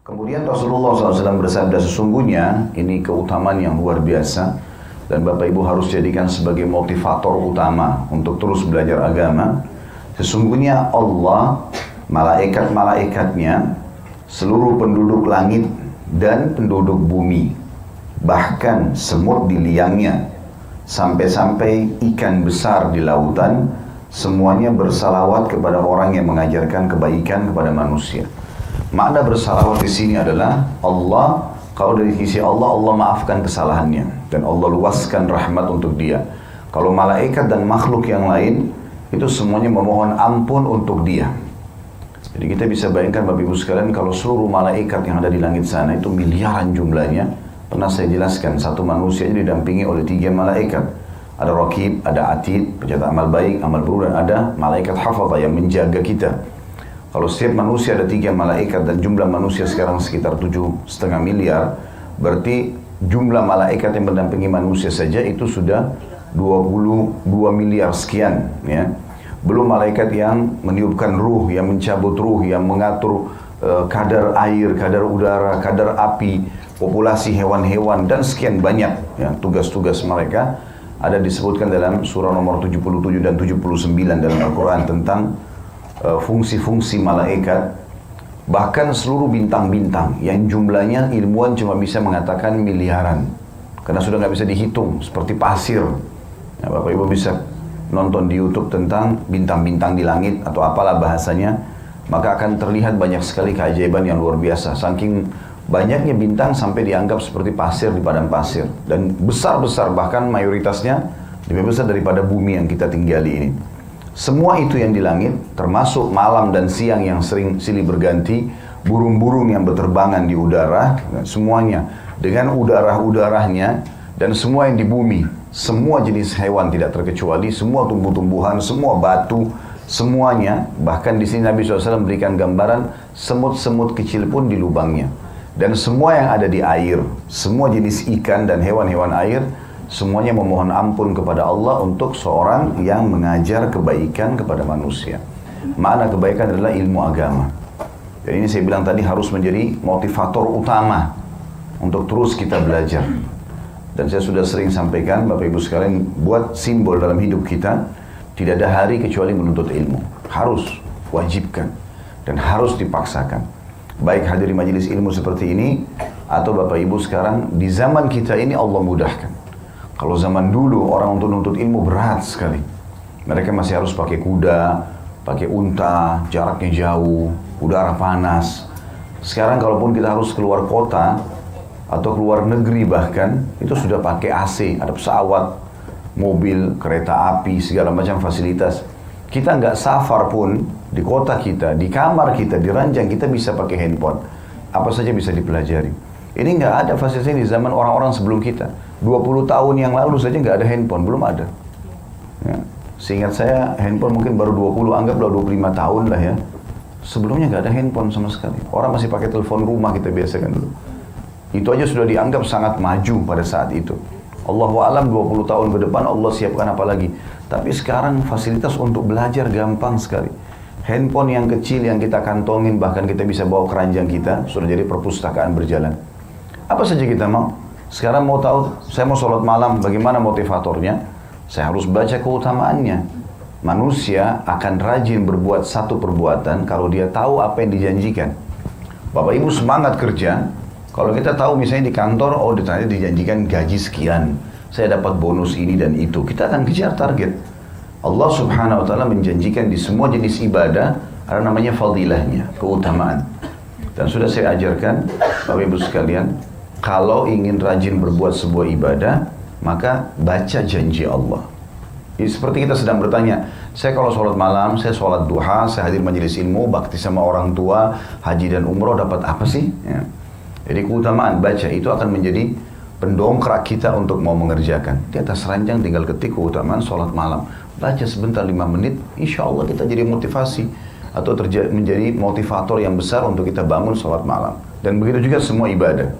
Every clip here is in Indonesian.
Kemudian Rasulullah SAW bersabda, sesungguhnya ini keutamaan yang luar biasa dan Bapak Ibu harus jadikan sebagai motivator utama untuk terus belajar agama. Sesungguhnya Allah, malaikat-malaikatnya, seluruh penduduk langit dan penduduk bumi, bahkan semut di liangnya, sampai-sampai ikan besar di lautan, semuanya bersalawat kepada orang yang mengajarkan kebaikan kepada manusia. Makna bersalawat di sini adalah Allah, kalau dari sisi Allah, Allah maafkan kesalahannya dan Allah luaskan rahmat untuk dia. Kalau malaikat dan makhluk yang lain, itu semuanya memohon ampun untuk dia. Jadi kita bisa bayangkan Bapak Ibu sekalian, kalau seluruh malaikat yang ada di langit sana itu miliaran jumlahnya. Pernah saya jelaskan, satu manusia ini didampingi oleh 3 malaikat. Ada Raqib, ada Atid, pencatat amal baik, amal buruk, dan ada malaikat Hafadhah yang menjaga kita. Kalau setiap manusia ada 3 malaikat dan jumlah manusia sekarang sekitar 7,5 miliar, berarti jumlah malaikat yang mendampingi manusia saja itu sudah 22 miliar sekian, ya. Belum malaikat yang meniupkan ruh, yang mencabut ruh, yang mengatur kadar air, kadar udara, kadar api, populasi hewan-hewan, dan sekian banyak, ya, tugas-tugas mereka ada disebutkan dalam surah nomor 77 dan 79 dalam Al-Quran tentang fungsi-fungsi malaikat. Bahkan seluruh bintang-bintang yang jumlahnya ilmuwan cuma bisa mengatakan miliaran, karena sudah nggak bisa dihitung, seperti pasir. Nah, Bapak Ibu bisa nonton di YouTube tentang bintang-bintang di langit atau apalah bahasanya, maka akan terlihat banyak sekali keajaiban yang luar biasa. Saking banyaknya bintang sampai dianggap seperti pasir di padang pasir, dan besar-besar, bahkan mayoritasnya lebih besar daripada bumi yang kita tinggali ini. Semua itu yang di langit, termasuk malam dan siang yang sering silih berganti, burung-burung yang berterbangan di udara, semuanya dengan udara-udaranya, dan semua yang di bumi, semua jenis hewan tidak terkecuali, semua tumbuh-tumbuhan, semua batu, semuanya. Bahkan di sini Nabi SAW memberikan gambaran semut-semut kecil pun di lubangnya. Dan semua yang ada di air, semua jenis ikan dan hewan-hewan air, semuanya memohon ampun kepada Allah untuk seorang yang mengajar kebaikan kepada manusia. Makna kebaikan adalah ilmu agama. Dan ini saya bilang tadi harus menjadi motivator utama untuk terus kita belajar. Dan saya sudah sering sampaikan, Bapak Ibu sekalian, buat simbol dalam hidup kita, tidak ada hari kecuali menuntut ilmu. Harus, wajibkan, dan harus dipaksakan. Baik hadir di majelis ilmu seperti ini, atau Bapak Ibu sekarang, di zaman kita ini Allah mudahkan. Kalau zaman dulu orang untuk nuntut ilmu berat sekali. Mereka masih harus pakai kuda, pakai unta, jaraknya jauh, udara panas. Sekarang kalaupun kita harus keluar kota atau keluar negeri bahkan, itu sudah pakai AC, ada pesawat, mobil, kereta api, segala macam fasilitas. Kita nggak safar pun, di kota kita, di kamar kita, di ranjang kita bisa pakai handphone. Apa saja bisa dipelajari. Ini nggak ada fasilitas ini di zaman orang-orang sebelum kita. 20 tahun yang lalu saja nggak ada handphone, belum ada. Ya. Seingat saya handphone mungkin baru 20, anggaplah 25 tahun lah ya. Sebelumnya nggak ada handphone sama sekali. Orang masih pakai telepon rumah kita biasakan dulu. Itu aja sudah dianggap sangat maju pada saat itu. Allahu a'lam 20 tahun ke depan Allah siapkan apa lagi. Tapi sekarang fasilitas untuk belajar gampang sekali. Handphone yang kecil yang kita kantongin, bahkan kita bisa bawa keranjang kita, sudah jadi perpustakaan berjalan. Apa saja kita mau. Sekarang mau tahu, saya mau sholat malam, bagaimana motivatornya? Saya harus baca keutamaannya. Manusia akan rajin berbuat satu perbuatan kalau dia tahu apa yang dijanjikan. Bapak Ibu semangat kerja, kalau kita tahu misalnya di kantor, oh ternyata dijanjikan gaji sekian, saya dapat bonus ini dan itu, kita akan kejar target. Allah Subhanahu wa Ta'ala menjanjikan di semua jenis ibadah ada namanya fadilahnya, keutamaan. Dan sudah saya ajarkan, Bapak Ibu sekalian, kalau ingin rajin berbuat sebuah ibadah, maka baca janji Allah. Jadi seperti kita sedang bertanya, saya kalau sholat malam, saya sholat duha, saya hadir majelis ilmu, bakti sama orang tua, haji dan umroh, dapat apa sih? Ya. Jadi keutamaan baca itu akan menjadi pendongkrak kita untuk mau mengerjakan. Di atas ranjang tinggal ketik keutamaan sholat malam. Baca sebentar 5 menit, insya Allah kita jadi motivasi atau menjadi motivator yang besar untuk kita bangun sholat malam. Dan begitu juga semua ibadah.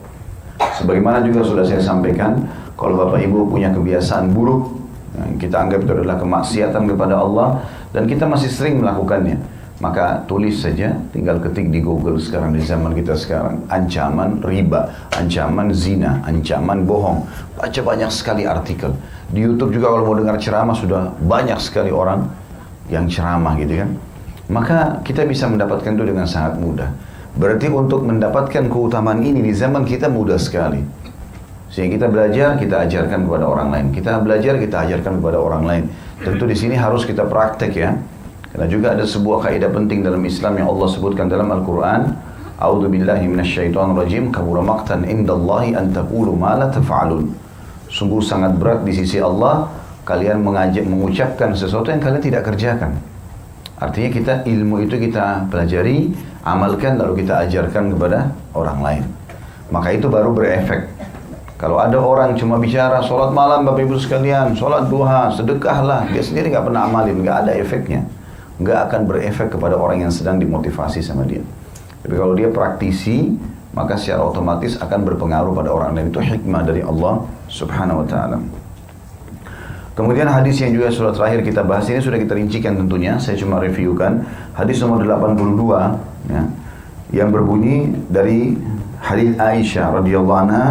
Sebagaimana juga sudah saya sampaikan, kalau Bapak Ibu punya kebiasaan buruk, yang kita anggap itu adalah kemaksiatan kepada Allah, dan kita masih sering melakukannya, Maka tulis saja, tinggal ketik di Google sekarang, di zaman kita sekarang, ancaman riba, ancaman zina, ancaman bohong. Baca banyak sekali artikel. Di YouTube juga kalau mau dengar ceramah sudah banyak sekali orang yang ceramah gitu kan. Maka kita bisa mendapatkan itu dengan sangat mudah. Berarti untuk mendapatkan keutamaan ini di zaman kita mudah sekali. Sehingga kita belajar, kita ajarkan kepada orang lain. Kita belajar, kita ajarkan kepada orang lain. Tentu di sini harus kita praktek ya. Karena juga ada sebuah kaidah penting dalam Islam yang Allah sebutkan dalam Al-Quran. A'udzu billahi minasyaitonir rajim. Kabura maqtan indallahi an taqulu ma la taf'alun. Sungguh sangat berat di sisi Allah kalian mengucapkan sesuatu yang kalian tidak kerjakan. Artinya kita ilmu itu kita pelajari, amalkan lalu kita ajarkan kepada orang lain. Maka itu baru berefek. Kalau ada orang cuma bicara sholat malam Bapak Ibu sekalian, sholat duha, sedekahlah, dia sendiri nggak pernah amalin, nggak ada efeknya. Nggak akan berefek kepada orang yang sedang dimotivasi sama dia. Tapi kalau dia praktisi, maka secara otomatis akan berpengaruh pada orang lain. Itu hikmah dari Allah Subhanahu wa ta'ala. Kemudian hadis yang juga surat terakhir kita bahas ini sudah kita rincikan tentunya, saya cuma reviewkan. Hadis nomor 82 ya, yang berbunyi dari hadis Aisyah radhiyallahu anha.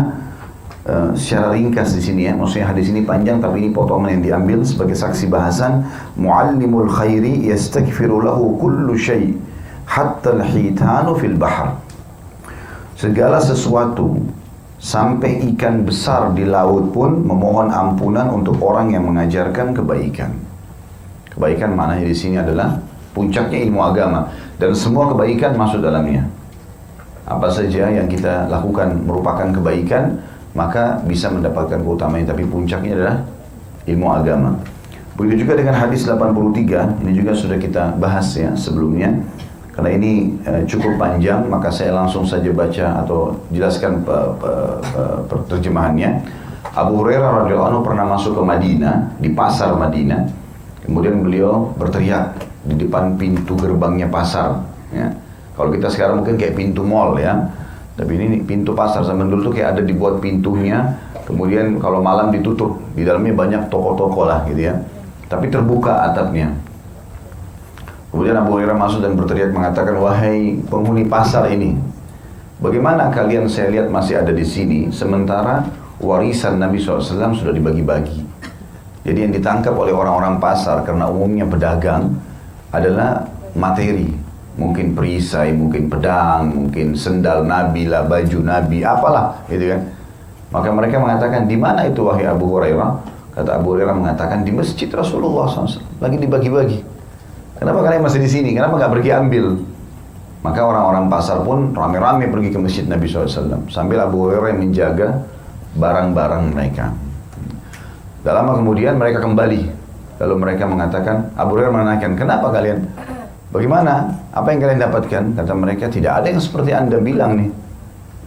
Secara ringkas di sini ya, maksudnya hadis ini panjang tapi ini potongan yang diambil sebagai saksi bahasan. Muallimul khairi yastaghfiru lahu kullu syai' hatta al-hitanu fil bahr. Segala sesuatu sampai ikan besar di laut pun memohon ampunan untuk orang yang mengajarkan kebaikan. Kebaikan maknanya di sini adalah puncaknya ilmu agama dan semua kebaikan masuk dalamnya. Apa saja yang kita lakukan merupakan kebaikan, maka bisa mendapatkan keutamaan, tapi puncaknya adalah ilmu agama. Begitu juga dengan hadis 83, ini juga sudah kita bahas ya sebelumnya. Karena ini cukup panjang, maka saya langsung saja baca atau jelaskan terjemahannya. Abu Hurairah radhiyallahu anhu pernah masuk ke Madinah, di pasar Madinah. Kemudian beliau berteriak di depan pintu gerbangnya pasar. Ya. Kalau kita sekarang mungkin kayak pintu mall ya. Tapi ini pintu pasar zaman dulu tuh kayak ada dibuat pintunya, kemudian kalau malam ditutup, di dalamnya banyak toko-toko lah gitu ya. Tapi terbuka atapnya. Kemudian Abu Hurairah masuk dan berteriak mengatakan, wahai penghuni pasar ini, bagaimana kalian saya lihat masih ada di sini, sementara warisan Nabi SAW sudah dibagi-bagi. Jadi yang ditangkap oleh orang-orang pasar karena umumnya pedagang adalah materi. Mungkin perisai, mungkin pedang, mungkin sendal Nabi lah, baju Nabi, apalah, gitu kan. Maka mereka mengatakan, di mana itu wahai Abu Hurairah? Kata Abu Hurairah mengatakan, di masjid Rasulullah SAW, lagi dibagi-bagi. Kenapa kalian masih di sini? Kenapa nggak pergi ambil? Maka orang-orang pasar pun rame-rame pergi ke masjid Nabi SAW, sambil Abu Hurairah yang menjaga barang-barang mereka. Tak lama kemudian mereka kembali, lalu mereka mengatakan, Abu Hurairah menanyakan, kenapa kalian? Bagaimana? Apa yang kalian dapatkan? Kata mereka, tidak ada yang seperti Anda bilang nih.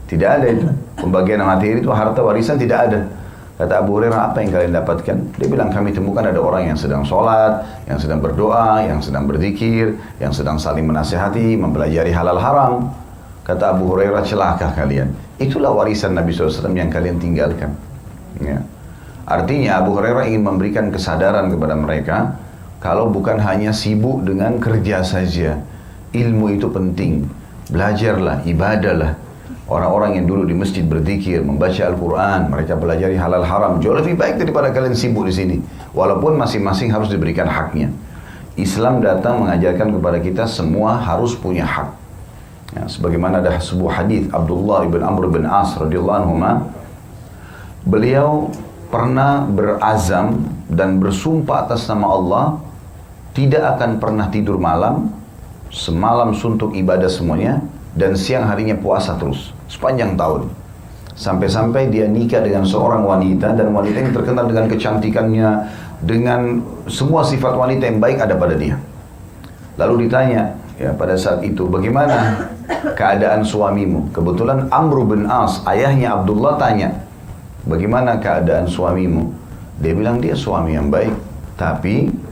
Tidak ada itu. Pembagian materi itu, harta warisan tidak ada. Kata Abu Hurairah, apa yang kalian dapatkan? Dia bilang, kami temukan ada orang yang sedang sholat, yang sedang berdoa, yang sedang berzikir, yang sedang saling menasihati, mempelajari halal haram. Kata Abu Hurairah, celaka kalian. Itulah warisan Nabi SAW yang kalian tinggalkan. Ya. Artinya Abu Hurairah ingin memberikan kesadaran kepada mereka, kalau bukan hanya sibuk dengan kerja saja, ilmu itu penting. Belajarlah, ibadahlah. Orang-orang yang dulu di masjid berzikir, membaca Al-Quran, mereka pelajari halal haram, jauh lebih baik daripada kalian sibuk di sini. Walaupun masing-masing harus diberikan haknya. Islam datang mengajarkan kepada kita semua harus punya hak. Ya, sebagaimana ada sebuah hadis Abdullah ibn Amr bin As radhiyallahu anhu, beliau pernah berazam dan bersumpah atas nama Allah, tidak akan pernah tidur malam, semalam suntuk ibadah semuanya, dan siang harinya puasa terus, sepanjang tahun. Sampai-sampai dia nikah dengan seorang wanita, dan wanita yang terkenal dengan kecantikannya, dengan semua sifat wanita yang baik ada pada dia. Lalu ditanya, ya pada saat itu, bagaimana keadaan suamimu? Kebetulan Amr bin As, ayahnya Abdullah tanya, bagaimana keadaan suamimu? Dia bilang dia suami yang baik, tapi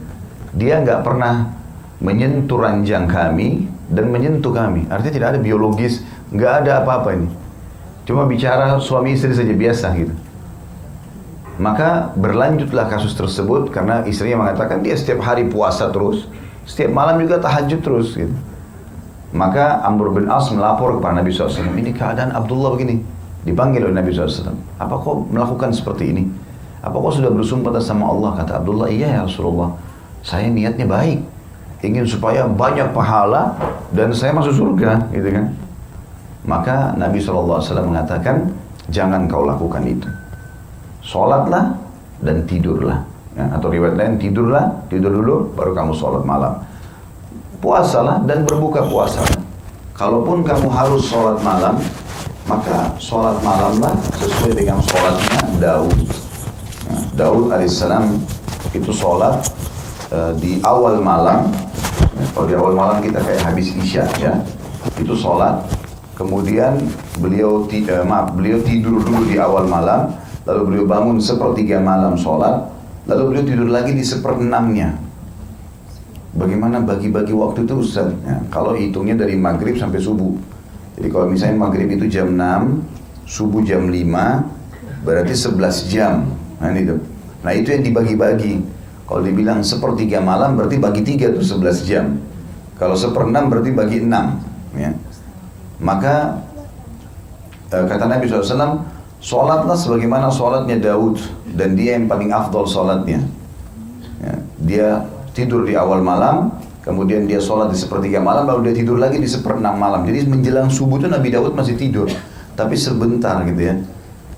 dia nggak pernah menyentuh ranjang kami dan menyentuh kami. Artinya tidak ada biologis, nggak ada apa-apa ini. Cuma bicara suami istri saja biasa gitu. Maka berlanjutlah kasus tersebut karena istrinya mengatakan dia setiap hari puasa terus, Setiap malam juga tahajud terus gitu. Maka Amr bin As melapor kepada Nabi SAW, ini keadaan Abdullah begini. Dipanggil oleh Nabi SAW, apa kau melakukan seperti ini? Apa kau sudah bersumpah atas sama Allah? Kata Abdullah, iya ya Rasulullah, saya niatnya baik, ingin supaya banyak pahala dan saya masuk surga, gitu kan. Maka Nabi SAW mengatakan, jangan kau lakukan itu. Sholatlah dan tidurlah. Ya, atau riwayat lain, tidur dulu, baru kamu sholat malam. Puasalah dan berbuka puasa. Kalaupun kamu harus sholat malam, maka sholat malamlah sesuai dengan sholatnya Daud. Ya, Daud alaihissalam itu sholat di awal malam. Ya, kalau di awal malam kita kayak habis isya, ya, itu sholat. Kemudian beliau tidur dulu di awal malam, lalu beliau bangun sepertiga malam sholat, lalu beliau tidur lagi di seperenamnya. Bagaimana bagi-bagi waktu itu Ustaz? Ya, kalau hitungnya dari maghrib sampai subuh. Jadi kalau misalnya maghrib itu jam 6, subuh jam 5, berarti 11 jam. Nah itu yang dibagi-bagi. Kalau dibilang sepertiga malam berarti bagi 3 tuh 11 jam. Kalau seperenam berarti bagi 6. Ya. Maka kata Nabi SAW, sholatlah sebagaimana sholatnya Daud, dan dia yang paling afdol sholatnya. Ya, dia tidur di awal malam, kemudian dia sholat di sepertiga malam, lalu dia tidur lagi di seperenam malam. Jadi menjelang subuh itu Nabi Daud masih tidur, tapi sebentar gitu ya.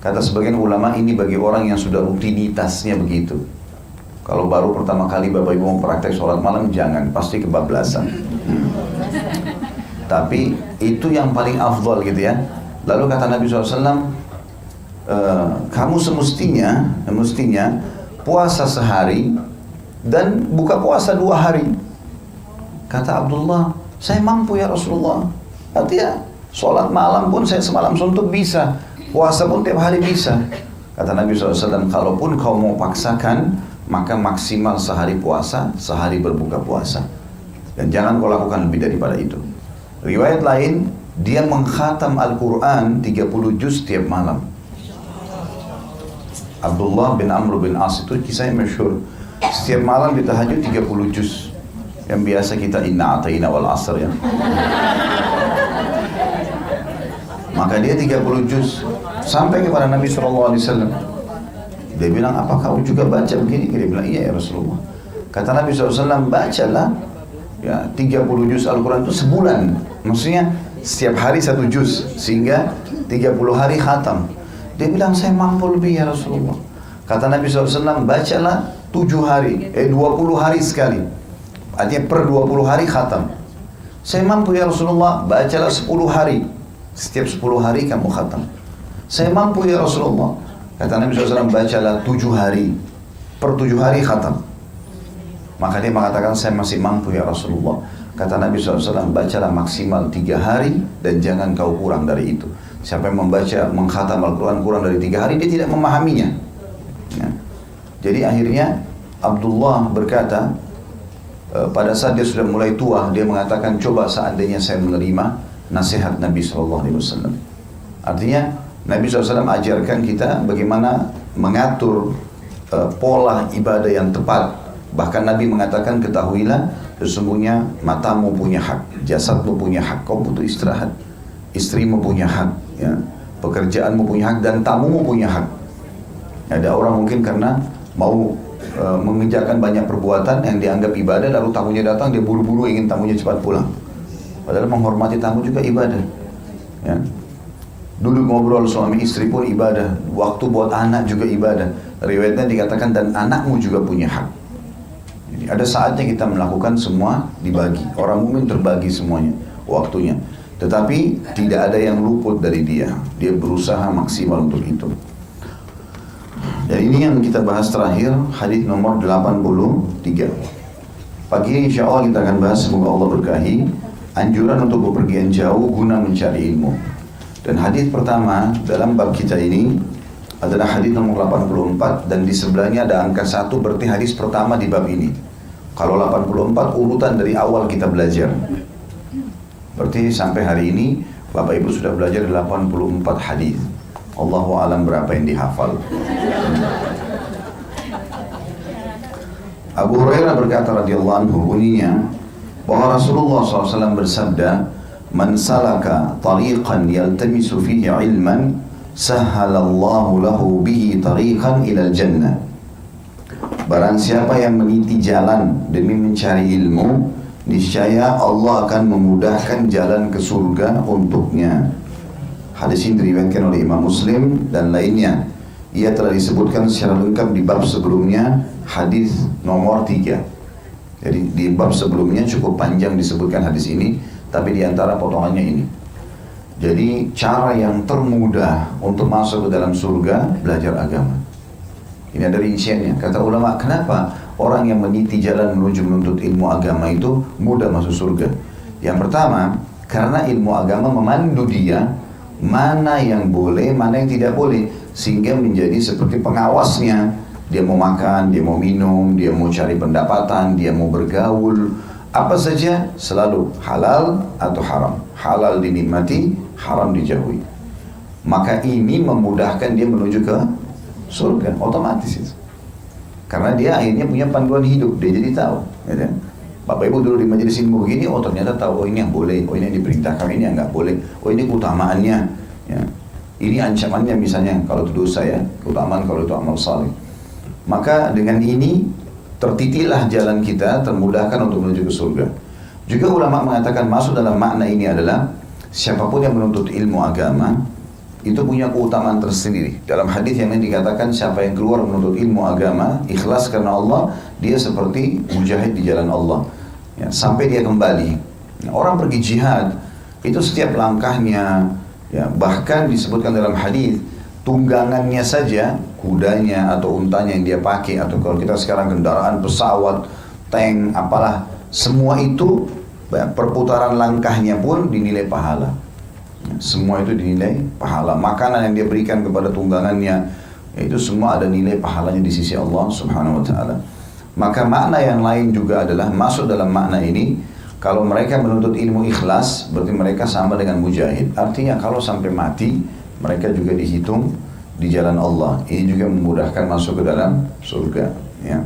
Kata sebagian ulama, ini bagi orang yang sudah rutinitasnya begitu. Kalau baru pertama kali Bapak Ibu mau praktek sholat malam, jangan, pasti kebablasan. Tapi itu yang paling afdal gitu ya. Lalu kata Nabi SAW, kamu semestinya puasa sehari dan buka puasa 2 hari. Kata Abdullah, saya mampu ya Rasulullah. Artinya sholat malam pun saya semalam suntuk bisa, puasa pun tiap hari bisa. Kata Nabi SAW, kalaupun kau mau paksakan, maka maksimal sehari puasa, sehari berbuka puasa. Dan jangan kau lakukan lebih daripada itu. Riwayat lain, dia mengkhatam Al-Quran 30 juz setiap malam. Abdullah bin Amr bin As itu kisah yang masyhur. Setiap malam di tahajud 30 juz. Yang biasa kita inna ata'ina wal asr ya. Maka dia 30 juz sampai kepada Nabi SAW. Dia bilang, apa kau juga baca begini? Dia bilang, iya ya Rasulullah. Kata Nabi SAW, bacalah ya 30 juz Al-Quran itu sebulan. Maksudnya setiap hari 1 juz, sehingga 30 hari khatam. Dia bilang, saya mampu lebih ya Rasulullah. Kata Nabi SAW, bacalah 20 hari sekali. Artinya per 20 hari khatam. Saya mampu ya Rasulullah, bacalah 10 hari. Setiap 10 hari kamu khatam. Saya mampu ya Rasulullah. Kata Nabi SAW, bacalah 7 hari. Per 7 hari khatam. Maka dia mengatakan, saya masih mampu ya Rasulullah. Kata Nabi SAW, bacalah maksimal 3 hari dan jangan kau kurang dari itu. Siapa yang mengkhatam Al-Quran kurang dari 3 hari, dia tidak memahaminya. Ya. Jadi akhirnya Abdullah berkata, pada saat dia sudah mulai tua, dia mengatakan, coba seandainya saya menerima nasihat Nabi SAW. Artinya Nabi SAW ajarkan kita bagaimana mengatur pola ibadah yang tepat. Bahkan Nabi mengatakan, ketahuilah sesungguhnya matamu punya hak, jasadmu punya hak, kau butuh istirahat, istrimu punya hak, ya, pekerjaanmu punya hak, dan tamumu punya hak. Ada orang mungkin karena mau mengerjakan banyak perbuatan yang dianggap ibadah, lalu tamunya datang, dia buru-buru ingin tamunya cepat pulang. Padahal menghormati tamu juga ibadah. Ya. Duduk ngobrol suami istri pun ibadah. Waktu buat anak juga ibadah. Riwayatnya dikatakan, dan anakmu juga punya hak. Jadi ada saatnya kita melakukan semua dibagi. Orang mukmin terbagi semuanya waktunya. Tetapi tidak ada yang luput dari dia. Dia berusaha maksimal untuk itu. Dan ini yang kita bahas terakhir, hadis nomor 83. Pagi ini insya Allah kita akan bahas, semoga Allah berkahi, anjuran untuk bepergian jauh guna mencari ilmu. Dan hadis pertama dalam bab kita ini adalah hadis nomor 84, dan di sebelahnya ada angka 1, berarti hadis pertama di bab ini. Kalau 84 urutan dari awal kita belajar. Berarti sampai hari ini Bapak Ibu sudah belajar 84 hadis. Allahu alam berapa yang dihafal. Abu Hurairah berkata radhiyallahu anhu bunyinya bahwa Rasulullah SAW bersabda, "Man salaka tariqan yaltamisu fihi ilman, sahhalallahu lahu bihi tariqan ilal jannah." Barang siapa yang meniti jalan demi mencari ilmu, niscaya Allah akan memudahkan jalan ke surga untuknya. Hadis ini diriwayatkan oleh Imam Muslim dan lainnya. Ia telah disebutkan secara lengkap di bab sebelumnya, hadis nomor 3. Jadi di bab sebelumnya cukup panjang disebutkan hadis ini, tapi di antara potongannya ini. Jadi cara yang termudah untuk masuk ke dalam surga, belajar agama. Ini ada rinciannya. Kata ulama, kenapa orang yang meniti jalan menuju menuntut ilmu agama itu mudah masuk surga? Yang pertama, karena ilmu agama memandu dia mana yang boleh, mana yang tidak boleh, sehingga menjadi seperti pengawasnya. Dia mau makan, dia mau minum, dia mau cari pendapatan, dia mau bergaul, apa saja selalu halal atau haram. Halal dinikmati, haram dijauhi. Maka ini memudahkan dia menuju ke surga, otomatis itu. Karena dia akhirnya punya panduan hidup, dia jadi tahu. Ya kan? Bapak Ibu dulu di majelis ilmu begini, oh ternyata tahu, oh ini yang boleh, oh ini yang diperintahkan, ini yang nggak boleh, oh ini keutamaannya, ya. Ini ancamannya misalnya kalau itu dosa ya, keutamaan kalau itu amal saleh. Maka dengan ini tertitilah jalan kita, termudahkan untuk menuju ke surga. Juga ulama mengatakan masuk dalam makna ini adalah siapapun yang menuntut ilmu agama itu punya keutamaan tersendiri. Dalam hadis yang lain dikatakan siapa yang keluar menuntut ilmu agama ikhlas karena Allah, dia seperti mujahid di jalan Allah. Ya, sampai dia kembali. Orang pergi jihad itu setiap langkahnya, ya, bahkan disebutkan dalam hadis tunggangannya saja, kudanya atau untanya yang dia pakai, atau kalau kita sekarang kendaraan, pesawat, tank, apalah, semua itu perputaran langkahnya pun dinilai pahala. Semua itu dinilai pahala. Makanan yang dia berikan kepada tunggangannya, itu semua ada nilai pahalanya di sisi Allah Subhanahu wa Ta'ala. Maka makna yang lain juga adalah masuk dalam makna ini. Kalau mereka menuntut ilmu ikhlas, berarti mereka sama dengan mujahid. Artinya kalau sampai mati, mereka juga dihitung di jalan Allah. Ini juga memudahkan masuk ke dalam surga. Ya.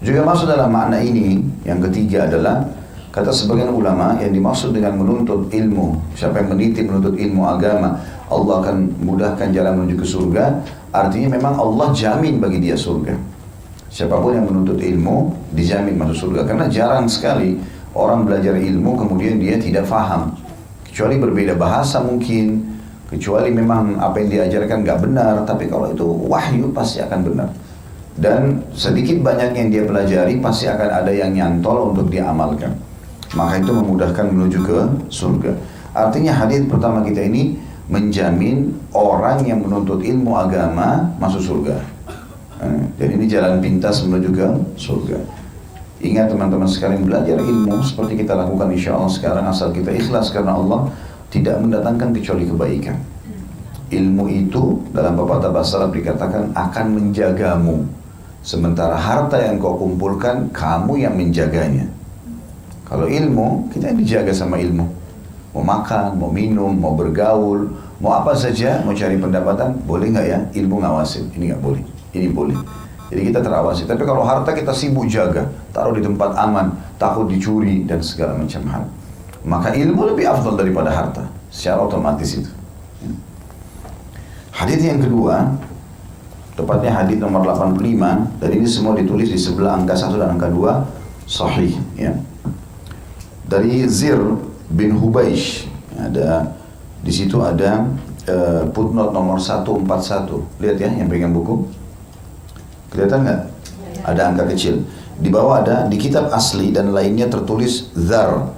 Juga masuk dalam makna ini, yang ketiga adalah, kata sebagian ulama, yang dimaksud dengan menuntut ilmu, siapa yang meniti menuntut ilmu agama, Allah akan mudahkan jalan menuju ke surga. Artinya memang Allah jamin bagi dia surga. Siapapun yang menuntut ilmu dijamin masuk surga. Karena jarang sekali orang belajar ilmu kemudian dia tidak faham, kecuali berbeda bahasa mungkin, kecuali memang apa yang diajarkan nggak benar. Tapi kalau itu wahyu pasti akan benar. Dan sedikit banyak yang dia pelajari pasti akan ada yang nyantol untuk dia amalkan. Maka itu memudahkan menuju ke surga. Artinya hadis pertama kita ini menjamin orang yang menuntut ilmu agama masuk surga. Dan ini jalan pintas menuju ke surga. Ingat teman-teman sekalian, belajar ilmu seperti kita lakukan insya Allah sekarang, asal kita ikhlas karena Allah, tidak mendatangkan kecuali kebaikan. Ilmu itu dalam pepatah bahasa Arab dikatakan akan menjagamu, sementara harta yang kau kumpulkan kamu yang menjaganya. Kalau ilmu, kita yang dijaga sama ilmu. Mau makan, mau minum, mau bergaul, mau apa saja, mau cari pendapatan, boleh nggak ya? Ilmu ngawasin, ini nggak boleh, ini boleh. Jadi kita terawasi. Tapi kalau harta kita sibuk jaga, taruh di tempat aman, takut dicuri dan segala macam hal, maka ilmu lebih afdal daripada harta, secara otomatis itu. Hadis yang kedua, tepatnya hadis nomor 85, dan ini semua ditulis di sebelah angka 1 dan angka 2, sahih, ya. Dari Zir bin Hubaish, ada di situ ada footnote nomor 141. Lihat ya, yang pegang buku, kelihatan nggak? Ada angka kecil. Di bawah ada di kitab asli dan lainnya tertulis Zar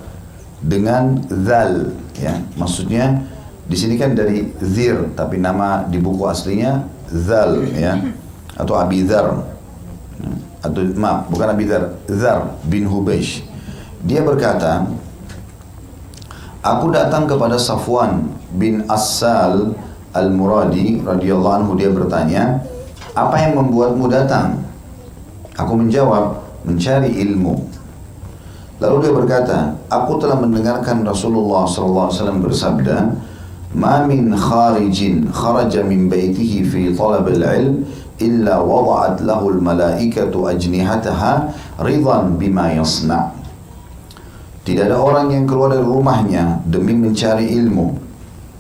dengan Zal, ya. Maksudnya di sini kan dari Zir, tapi nama di buku aslinya Zal, ya, atau Abi Dzar, atau maaf, bukan Abi Dzar, Zar bin Hubaish. Dia berkata, aku datang kepada Safwan bin Assal al-Muradi radhiyallahu anhu. Dia bertanya, apa yang membuatmu datang? Aku menjawab, mencari ilmu. Lalu dia berkata, aku telah mendengarkan Rasulullah SAW bersabda, ma min kharijin kharaja min baitihi fi talab al-ilm illa wada'at lahul malaikatu ajnihataha ridhan bima yasna'. Tidak ada orang yang keluar dari rumahnya demi mencari ilmu,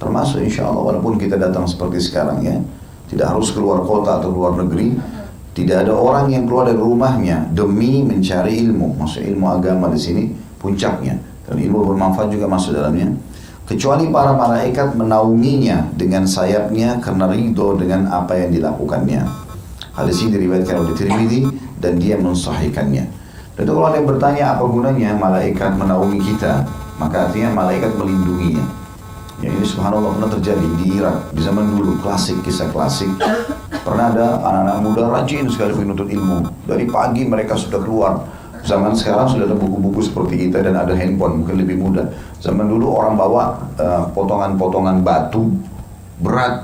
termasuk insya Allah walaupun kita datang seperti sekarang ya, tidak harus keluar kota atau keluar negeri. Tidak ada orang yang keluar dari rumahnya demi mencari ilmu, maksud ilmu agama di sini puncaknya, dan ilmu bermanfaat juga masuk dalamnya, kecuali para malaikat menaunginya dengan sayapnya karena ridho dengan apa yang dilakukannya. Hadis ini diriwayatkan oleh Tirmidzi dan dia mensahihkannya. Dan itu kalau ada yang bertanya apa gunanya malaikat menaungi kita, maka artinya malaikat melindunginya. Ya, ini subhanallah pernah terjadi di Irak di zaman dulu, klasik, kisah klasik. Pernah ada anak-anak muda rajin sekali menuntut ilmu. Dari pagi mereka sudah keluar. Zaman sekarang sudah ada buku-buku seperti kita dan ada handphone, mungkin lebih mudah. Zaman dulu orang bawa potongan-potongan batu berat,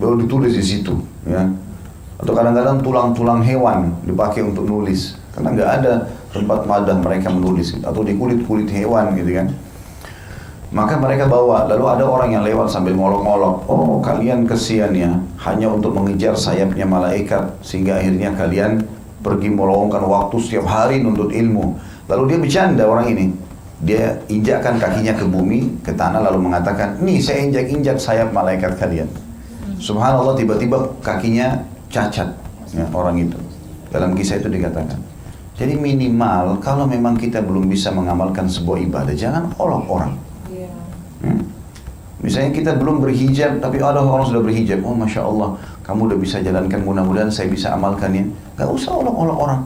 baru ditulis di situ, ya. Atau kadang-kadang tulang-tulang hewan dipakai untuk nulis, karena nggak ada tempat madah mereka menulis, atau di kulit-kulit hewan gitu kan. Maka mereka bawa, lalu ada orang yang lewat sambil ngolok-ngolok, oh kalian kesian ya, hanya untuk mengejar sayapnya malaikat, sehingga akhirnya kalian pergi meluangkan waktu setiap hari nuntut ilmu. Lalu dia bercanda orang ini, dia injakkan kakinya ke bumi, ke tanah, lalu mengatakan, nih saya injak-injak sayap malaikat kalian. Subhanallah, tiba-tiba kakinya cacat ya, orang itu. Dalam kisah itu dikatakan. Jadi minimal, kalau memang kita belum bisa mengamalkan sebuah ibadah, jangan olok orang. Misalnya kita belum berhijab, tapi ada orang sudah berhijab, oh Masya Allah, kamu udah bisa jalankan, mudah-mudahan saya bisa amalkan ya. Gak usah olok-olok orang.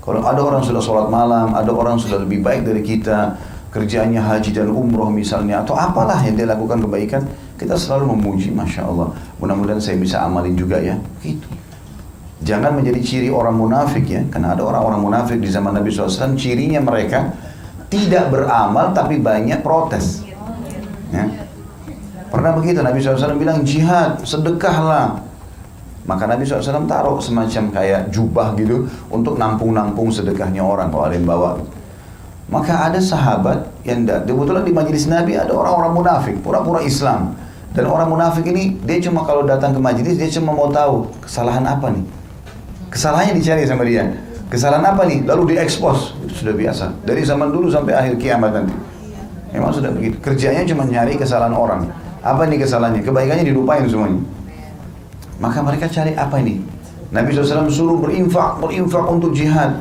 Kalau ada orang sudah sholat malam, ada orang sudah lebih baik dari kita, kerjanya haji dan umroh misalnya, atau apalah yang dia lakukan kebaikan, kita selalu memuji, Masya Allah, mudah-mudahan saya bisa amalin juga ya, gitu. Jangan menjadi ciri orang munafik ya, karena ada orang-orang munafik di zaman Nabi SAW, cirinya mereka tidak beramal tapi banyak protes. Ya. Pernah begitu Nabi SAW bilang jihad, sedekahlah. Maka Nabi SAW taruh semacam kayak jubah gitu untuk nampung-nampung sedekahnya orang kalau ada yang bawa. Maka ada sahabat yang kebetulan di majelis Nabi ada orang-orang munafik, pura-pura Islam. Dan orang munafik ini dia cuma kalau datang ke majelis dia cuma mau tahu kesalahan apa nih. Kesalahannya dicari sama dia. Kesalahan apa nih? Lalu diekspos. Itu sudah biasa. Dari zaman dulu sampai akhir kiamat nanti. Memang sudah begitu. Kerjanya cuma nyari kesalahan orang. Apa nih kesalahannya? Kebaikannya dilupain semuanya. Maka mereka cari apa ini? Nabi SAW suruh berinfak untuk jihad.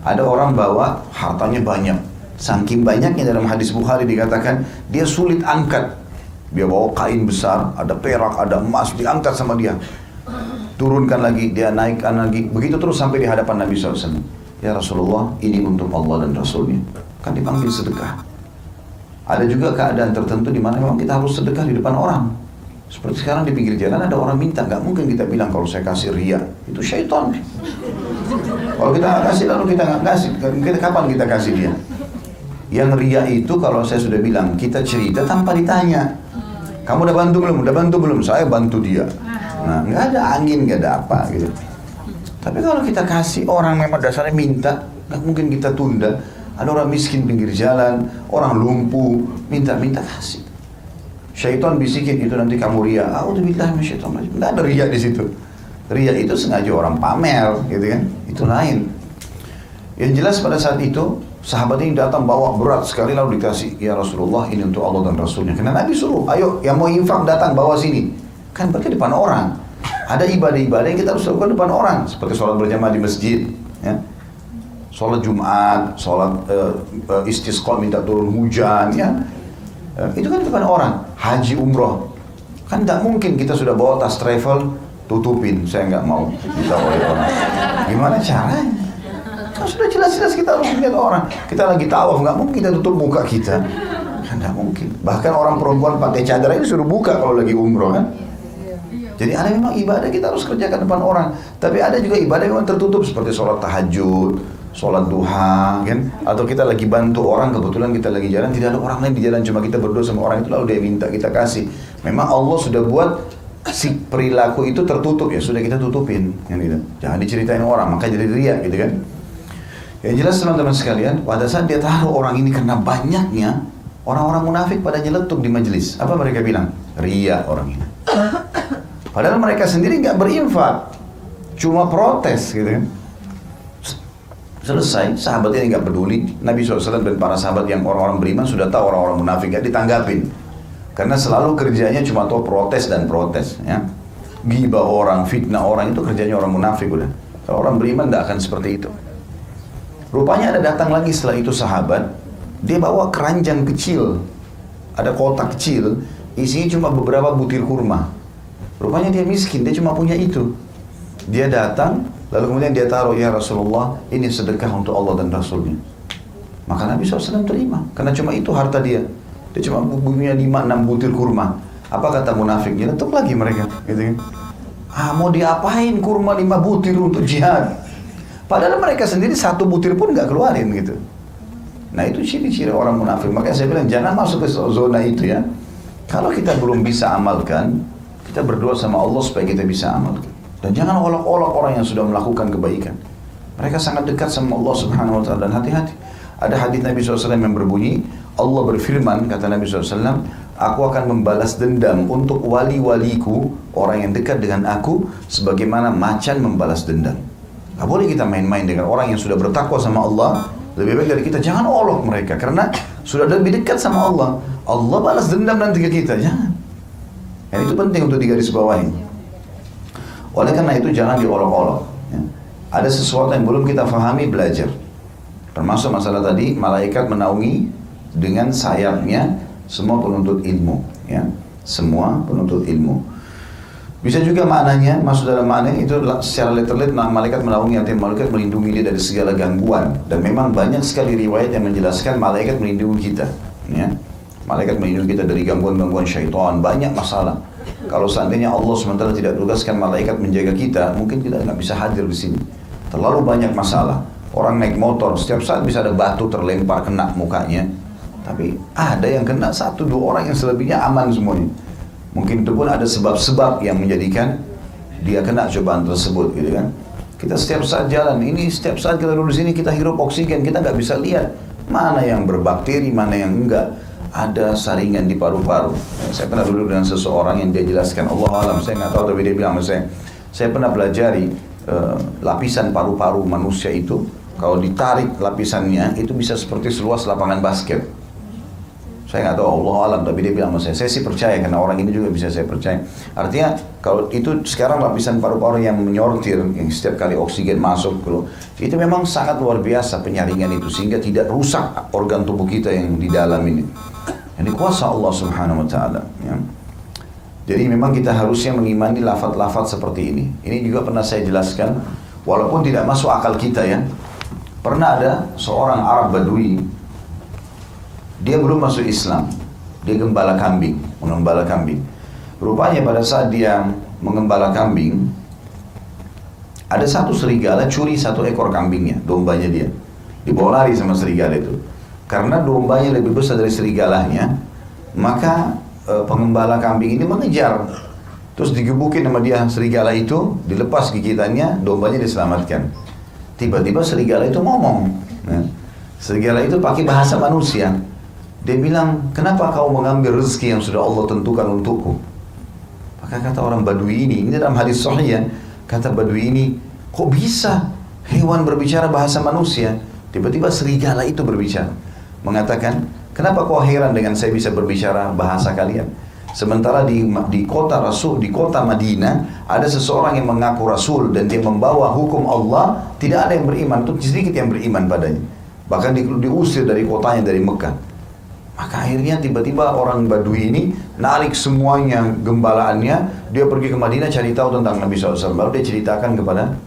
Ada orang bawa hartanya banyak. Saking banyaknya dalam hadis Bukhari dikatakan dia sulit angkat. Dia bawa kain besar, ada perak, ada emas, diangkat sama dia. Turunkan lagi, dia naikkan lagi. Begitu terus sampai di hadapan Nabi SAW. Ya Rasulullah, ini untuk Allah dan Rasulnya. Kan dipanggil sedekah. Ada juga keadaan tertentu di mana memang kita harus sedekah di depan orang. Seperti sekarang di pinggir jalan ada orang minta, nggak mungkin kita bilang kalau saya kasih ria, itu syaitan. Kalau kita nggak kasih lalu kita nggak kasih, kapan kita kasih dia? Yang ria itu kalau saya sudah bilang, kita cerita tanpa ditanya. Kamu udah bantu belum? Udah bantu belum? Saya bantu dia. Nah, nggak ada angin, nggak ada apa gitu. Tapi kalau kita kasih orang memang dasarnya minta, nggak mungkin kita tunda. Ada orang miskin pinggir jalan, orang lumpuh, minta kasih. Syaitan bisikin itu nanti kamu ria. A'udzubillah minasyaitonir rajim. Nggak ada ria di situ. Ria itu sengaja orang pamer, gitu kan? Itu lain. Yang jelas pada saat itu sahabat ini datang bawa berat sekali lalu dikasih. Ya Rasulullah, ini untuk Allah dan Rasulnya. Karena Nabi suruh, ayo yang mau infak datang bawa sini. Kan berarti depan orang. Ada ibadah-ibadah yang kita harus lakukan depan orang, seperti sholat berjamaah di masjid, ya. Sholat Jumat, sholat istisqa minta turun hujan, ya. Itu kan depan orang. Haji umroh, kan tidak mungkin kita sudah bawa tas travel tutupin, saya nggak mau kita oleh orang. Gimana caranya? Kan sudah jelas-jelas kita harus lihat orang. Kita lagi tawaf, nggak mungkin kita tutup muka kita. Kan tidak mungkin. Bahkan orang perempuan pakai cadar ini suruh buka kalau lagi umroh kan. Jadi ada memang ibadah kita harus kerjakan depan orang. Tapi ada juga ibadah yang memang tertutup seperti sholat tahajud, sholat duha, kan? Atau kita lagi bantu orang, kebetulan kita lagi jalan, tidak ada orang lain di jalan, cuma kita berdua sama orang itu, lalu dia minta kita kasih. Memang Allah sudah buat si perilaku itu tertutup, ya sudah kita tutupin, kan gitu. Jangan diceritain orang, maka jadi riya, gitu kan? Yang jelas teman-teman sekalian, pada saat dia taruh orang ini karena banyaknya, orang-orang munafik pada nyeletuk di majelis. Apa mereka bilang? Riya orang ini. Padahal mereka sendiri nggak berinfak, cuma protes gitu kan. Selesai, sahabat ini nggak peduli. Nabi SAW dan para sahabat yang orang-orang beriman sudah tahu orang-orang munafik, nggak ditanggapin. Karena selalu kerjanya cuma tahu protes dan protes. Ya. Gibah orang, fitnah orang, itu kerjanya orang munafik udah. Kalau orang beriman nggak akan seperti itu. Rupanya ada datang lagi setelah itu sahabat, dia bawa keranjang kecil, ada kotak kecil, isinya cuma beberapa butir kurma. Rupanya dia miskin, dia cuma punya itu. Dia datang, lalu kemudian dia taruh, ya Rasulullah, ini sedekah untuk Allah dan Rasulnya. Maka Nabi SAW terima, karena cuma itu harta dia. Dia cuma punya 5-6 butir kurma. Apa kata munafiknya? Letuk lagi mereka, gitu kan? Mau diapain kurma 5 butir untuk jihad? Padahal mereka sendiri 1 butir pun nggak keluarin gitu. Nah itu ciri-ciri orang munafik. Makanya saya bilang jangan masuk ke zona itu ya. Kalau kita belum bisa amalkan, kita berdoa sama Allah supaya kita bisa amalkan. Dan jangan olok-olok orang yang sudah melakukan kebaikan. Mereka sangat dekat sama Allah Subhanahu Wa Taala, dan hati-hati. Ada hadis Nabi SAW yang berbunyi, Allah berfirman, kata Nabi SAW, aku akan membalas dendam untuk wali-waliku, orang yang dekat dengan aku, sebagaimana macan membalas dendam. Gak boleh kita main-main dengan orang yang sudah bertakwa sama Allah. Lebih baik dari kita, jangan olok mereka, karena sudah lebih dekat sama Allah. Allah balas dendam nanti ke kita, jangan. Dan itu penting untuk digarisbawahi. Oleh karena itu jangan diolok-olok. Ya. Ada sesuatu yang belum kita fahami, belajar. Termasuk masalah tadi, malaikat menaungi dengan sayapnya semua penuntut ilmu. Ya. Semua penuntut ilmu. Bisa juga maknanya, masuk dalam makna itu secara literal, malaikat menaungi, artinya malaikat melindungi dia dari segala gangguan. Dan memang banyak sekali riwayat yang menjelaskan malaikat melindungi kita. Ya. Malaikat melindungi kita dari gangguan-gangguan syaitan, banyak masalah. Kalau seandainya Allah sementara tidak tugaskan malaikat menjaga kita, mungkin kita nggak bisa hadir di sini. Terlalu banyak masalah. Orang naik motor, setiap saat bisa ada batu terlempar kena mukanya. Tapi ada yang kena 1-2 orang, yang selebihnya aman semuanya. Mungkin itu pun ada sebab-sebab yang menjadikan dia kena cobaan tersebut, gitu kan. Kita setiap saat jalan, ini setiap saat kita duduk di sini kita hirup oksigen, kita nggak bisa lihat mana yang berbakteri, mana yang enggak. Ada saringan di paru-paru. Saya pernah duduk dengan seseorang yang dia jelaskan, Allah alam, saya nggak tahu, tapi dia bilang sama saya pernah pelajari lapisan paru-paru manusia itu, kalau ditarik lapisannya itu bisa seperti seluas lapangan basket. Saya nggak tahu, Allah alam, tapi dia bilang sama saya sih percaya, karena orang ini juga bisa saya percaya. Artinya kalau itu sekarang lapisan paru-paru yang menyortir, yang setiap kali oksigen masuk, itu memang sangat luar biasa penyaringan itu, sehingga tidak rusak organ tubuh kita yang di dalam ini. Ini kuasa Allah Subhanahu Wa Taala. Ya. Jadi memang kita harusnya mengimani lafaz-lafaz seperti ini. Ini juga pernah saya jelaskan, walaupun tidak masuk akal kita ya. Pernah ada seorang Arab Badui, dia belum masuk Islam, dia gembala kambing, mengembala kambing. Rupanya pada saat dia mengembala kambing, ada satu serigala curi 1 ekor kambingnya, dombanya dia. Dibawa lari sama serigala itu. Karena dombanya lebih besar dari serigalanya, maka pengembala kambing ini mengejar. Terus digebukin sama dia serigala itu, dilepas gigitannya, dombanya diselamatkan. Tiba-tiba serigala itu ngomong. Nah, serigala itu pakai bahasa manusia. Dia bilang, kenapa kau mengambil rezeki yang sudah Allah tentukan untukku? Maka kata orang Badui ini dalam hadis sahih ya, kata Badui ini, kok bisa hewan berbicara bahasa manusia? Tiba-tiba serigala itu berbicara, mengatakan, kenapa kau heran dengan saya bisa berbicara bahasa kalian? Sementara di kota Rasul, di kota Madinah, ada seseorang yang mengaku Rasul dan dia membawa hukum Allah, tidak ada yang beriman, itu sedikit yang beriman padanya. Bahkan diusir dari kotanya, dari Mekah. Maka akhirnya tiba-tiba orang Badui ini narik semuanya gembalaannya, dia pergi ke Madinah cari tahu tentang Nabi SAW. Baru dia ceritakan kepada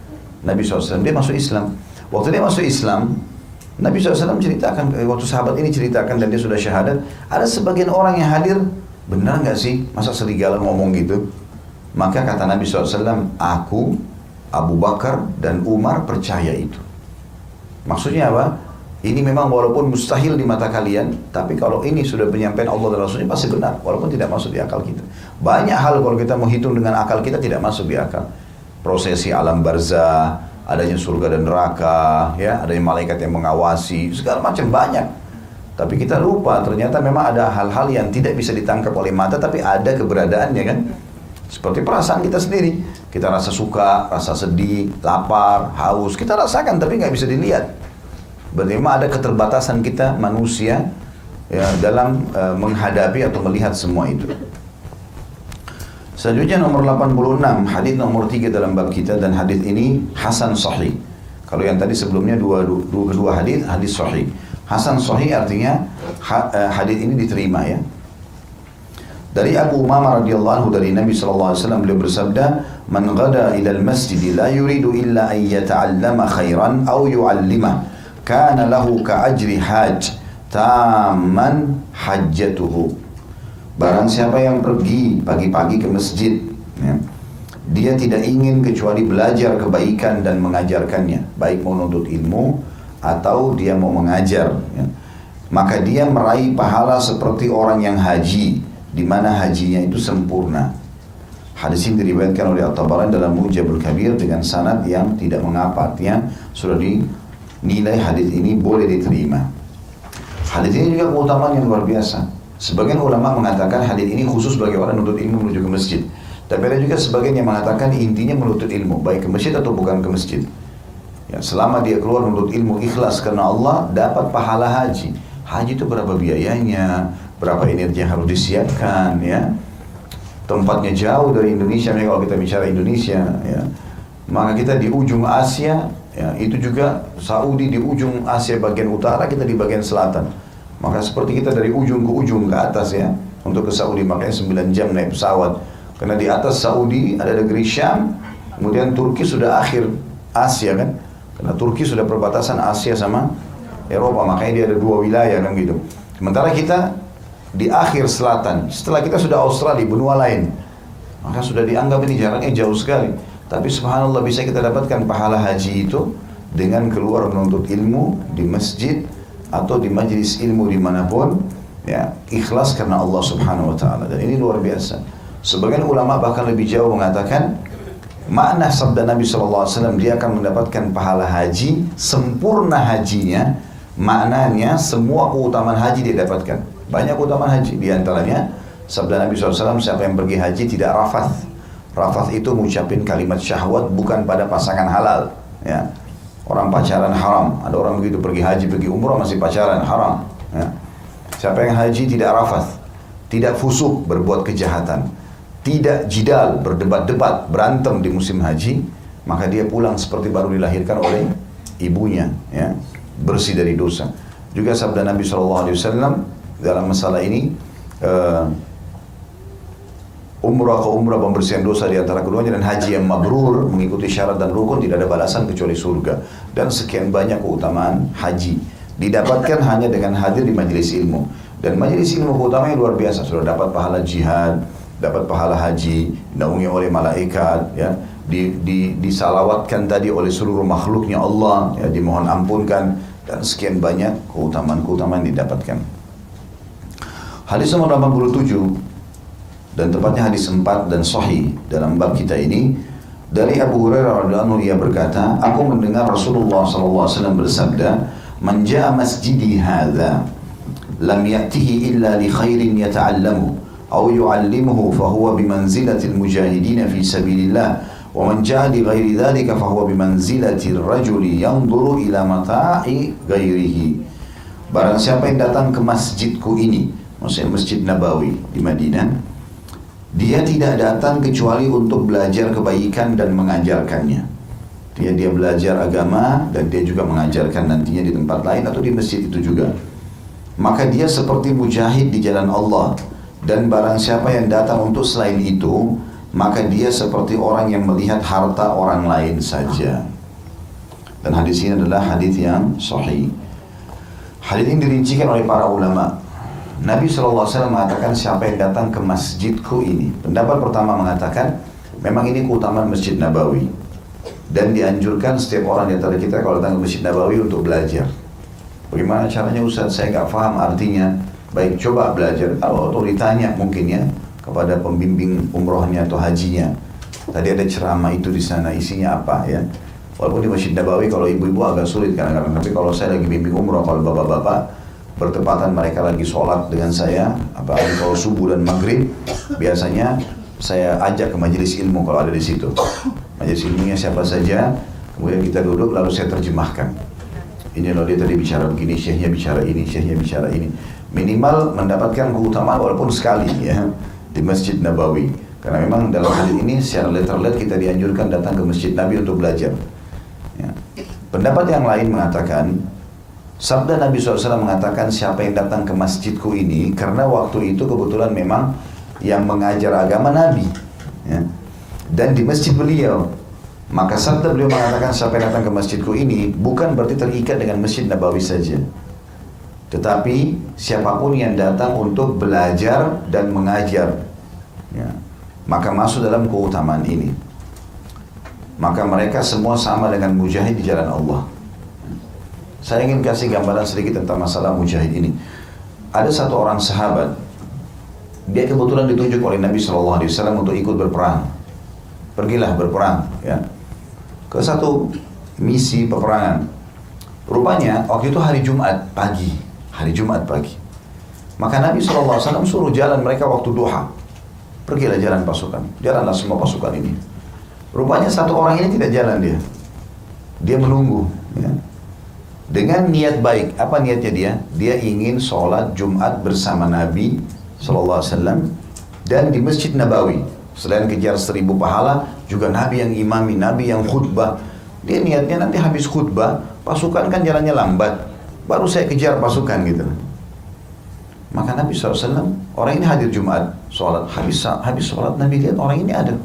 Nabi SAW, dia masuk Islam. Waktu dia masuk Islam, Nabi SAW ceritakan, waktu sahabat ini ceritakan dan dia sudah syahadat, ada sebagian orang yang hadir, benar nggak sih masa serigala ngomong gitu? Maka kata Nabi SAW, aku, Abu Bakar dan Umar percaya itu. Maksudnya apa? Ini memang walaupun mustahil di mata kalian, tapi kalau ini sudah penyampaian Allah dan Rasulnya pasti benar, walaupun tidak masuk di akal kita. Banyak hal kalau kita menghitung dengan akal kita tidak masuk di akal. Prosesi alam barzah, adanya surga dan neraka, ya, adanya malaikat yang mengawasi, segala macam banyak. Tapi kita lupa, ternyata memang ada hal-hal yang tidak bisa ditangkap oleh mata, tapi ada keberadaannya kan. Seperti perasaan kita sendiri. Kita rasa suka, rasa sedih, lapar, haus. Kita rasakan tapi nggak bisa dilihat. Berarti memang ada keterbatasan kita manusia ya, dalam menghadapi atau melihat semua itu. Selanjutnya nomor 86, hadis nomor 3 dalam bab kita, dan hadis ini hasan sahih. Kalau yang tadi sebelumnya kedua hadis sahih. Hasan sahih artinya hadis ini diterima ya. Dari Abu Umamah radhiyallahu anhu dari Nabi sallallahu alaihi wasallam, beliau bersabda, "Man ghada ila al-masjid la yuridu illa an yata'allama khairan aw yu'allimah, kana lahu ka'ajri hajj tamman hajjatuhu." Barang siapa yang pergi pagi-pagi ke masjid, ya, dia tidak ingin kecuali belajar kebaikan dan mengajarkannya, baik mau menuntut ilmu atau dia mau mengajar, ya, maka dia meraih pahala seperti orang yang haji, di mana hajinya itu sempurna. Hadis ini diriwayatkan oleh At-Tabarani dalam Mu'jamul Kabir dengan sanad yang tidak mengapa, artinya sudah dinilai hadis ini boleh diterima. Hadis ini juga keutamaan yang luar biasa. Sebagian ulama mengatakan hadis ini khusus bagi orang menuntut ilmu menuju ke masjid. Tapi ada juga sebagian yang mengatakan intinya menuntut ilmu, baik ke masjid atau bukan ke masjid. Ya, selama dia keluar menuntut ilmu ikhlas karena Allah, dapat pahala haji. Haji itu berapa biayanya, berapa energi yang harus disiapkan, ya. Tempatnya jauh dari Indonesia, kalau kita bicara Indonesia, ya. Maka kita di ujung Asia, ya, itu juga Saudi di ujung Asia bagian utara, kita di bagian selatan. Maka seperti kita dari ujung ke ujung ke atas, ya, untuk ke Saudi, makanya 9 jam naik pesawat. Karena di atas Saudi ada negeri Syam, kemudian Turki sudah akhir Asia kan, karena Turki sudah perbatasan Asia sama Eropa, makanya dia ada 2 wilayah kan gitu. Sementara kita di akhir selatan, setelah kita sudah Australia, benua lain, maka sudah dianggap ini jaraknya jauh sekali. Tapi subhanallah bisa kita dapatkan pahala haji itu dengan keluar menuntut ilmu di masjid atau di majelis ilmu dimanapun, ya, ikhlas karena Allah subhanahu wa ta'ala. Dan ini luar biasa. Sebagian ulama bahkan lebih jauh mengatakan makna sabda Nabi SAW, dia akan mendapatkan pahala haji, sempurna hajinya, maknanya semua keutamaan haji dia dapatkan. Banyak keutamaan haji, diantaranya sabda Nabi SAW, siapa yang pergi haji tidak rafath. Rafath itu mengucapin kalimat syahwat bukan pada pasangan halal, ya. Orang pacaran haram, ada orang begitu pergi haji, pergi umrah masih pacaran, haram, ya. Siapa yang haji tidak rafath, tidak fusuk, berbuat kejahatan, tidak jidal, berdebat-debat, berantem di musim haji, maka dia pulang seperti baru dilahirkan oleh ibunya, ya, bersih dari dosa. Juga sabda Nabi SAW dalam masalah ini, umrah ke umrah pembersihan dosa di antara keduanya, dan haji yang mabrur mengikuti syarat dan rukun tidak ada balasan kecuali surga. Dan sekian banyak keutamaan haji didapatkan hanya dengan hadir di majelis ilmu. Dan majelis ilmu keutamanya luar biasa, sudah dapat pahala jihad, dapat pahala haji, dinaungi oleh malaikat, ya, disalawatkan tadi oleh seluruh makhluknya Allah, ya, dimohon ampunkan, dan sekian banyak keutamaan-keutamaan didapatkan. Hadis nomor 87 dan tepatnya hadis 4 dan sahih dalam bab kita ini, dari Abu Hurairah radhiyallahu anhu, ia berkata, aku mendengar Rasulullah SAW bersabda, man jaa masjidi hadza lam ya'tihi illa li khairin yata'allamu aw yu'allimuhu fahuwa bimanzilati al-mujahidin fi sabilillah wa man jaa li ghairi dhalika fahuwa bimanzilati ar-rajuli yanzuru ila mata'i ghairihi. Barang siapa yang datang ke masjidku ini, maksudnya Masjid Nabawi di Madinah, dia tidak datang kecuali untuk belajar kebaikan dan mengajarkannya. Dia belajar agama dan dia juga mengajarkan nantinya di tempat lain atau di masjid itu juga. Maka dia seperti mujahid di jalan Allah. Dan barang siapa yang datang untuk selain itu, maka dia seperti orang yang melihat harta orang lain saja. Dan hadis ini adalah hadis yang sahih. Hadis ini dirincikan oleh para ulama. Nabi SAW mengatakan siapa yang datang ke masjidku ini. Pendapat pertama mengatakan memang ini keutamaan Masjid Nabawi, dan dianjurkan setiap orang di antara kita kalau datang ke Masjid Nabawi untuk belajar. Bagaimana caranya Ustaz? Saya nggak paham artinya. Baik, coba belajar. Kalau ditanya mungkin ya kepada pembimbing umrohnya atau hajinya, tadi ada ceramah itu di sana, isinya apa ya? Walaupun di Masjid Nabawi kalau ibu-ibu agak sulit kadang-kadang, tapi kalau saya lagi bimbing umroh, kalau bapak-bapak bertepatan mereka lagi sholat dengan saya, apalagi kalau subuh dan maghrib, biasanya saya ajak ke majelis ilmu kalau ada di situ. Majelis ilmunya siapa saja, kemudian kita duduk lalu saya terjemahkan. Ini loh dia tadi bicara begini, syekhnya bicara ini, syekhnya bicara ini. Minimal mendapatkan keutamaan walaupun sekali ya di Masjid Nabawi. Karena memang dalam hadis ini secara letterlet kita dianjurkan datang ke Masjid Nabi untuk belajar. Ya. Pendapat yang lain mengatakan, sabda Nabi SAW mengatakan siapa yang datang ke masjidku ini, karena waktu itu kebetulan memang yang mengajar agama Nabi. Ya. Dan di masjid beliau, maka sabda beliau mengatakan siapa yang datang ke masjidku ini bukan berarti terikat dengan Masjid Nabawi saja. Tetapi siapapun yang datang untuk belajar dan mengajar, ya, maka masuk dalam keutamaan ini. Maka mereka semua sama dengan mujahid di jalan Allah. Saya ingin kasih gambaran sedikit tentang masalah mujahid ini. Ada satu orang sahabat, dia kebetulan ditunjuk oleh Nabi SAW untuk ikut berperang. Pergilah berperang, ya, ke satu misi peperangan. Rupanya waktu itu hari Jumat pagi. Maka Nabi SAW suruh jalan mereka waktu duha. Pergilah jalan pasukan, jalanlah semua pasukan ini. Rupanya satu orang ini tidak jalan dia. Dia menunggu, ya, dengan niat baik. Apa niatnya dia? Dia ingin sholat Jumat bersama Nabi SAW dan di Masjid Nabawi. Selain kejar 1000 pahala, juga Nabi yang imami, Nabi yang khutbah. Dia niatnya nanti habis khutbah, pasukan kan jalannya lambat, baru saya kejar pasukan gitu. Maka Nabi SAW, orang ini hadir Jumat, sholat, habis sholat Nabi lihat orang ini ada.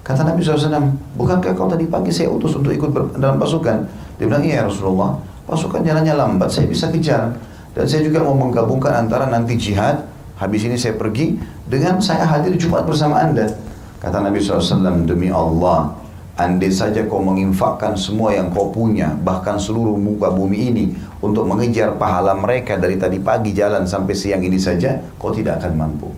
Kata Nabi SAW, bukankah kau tadi pagi saya utus untuk ikut dalam pasukan? Dia bilang, iya Rasulullah, pasukan jalannya lambat, saya bisa kejar. Dan saya juga mau menggabungkan antara nanti jihad, habis ini saya pergi, dengan saya hadir Jumat bersama anda. Kata Nabi SAW, demi Allah, andai saja kau menginfakkan semua yang kau punya, bahkan seluruh muka bumi ini, untuk mengejar pahala mereka dari tadi pagi jalan sampai siang ini saja, kau tidak akan mampu.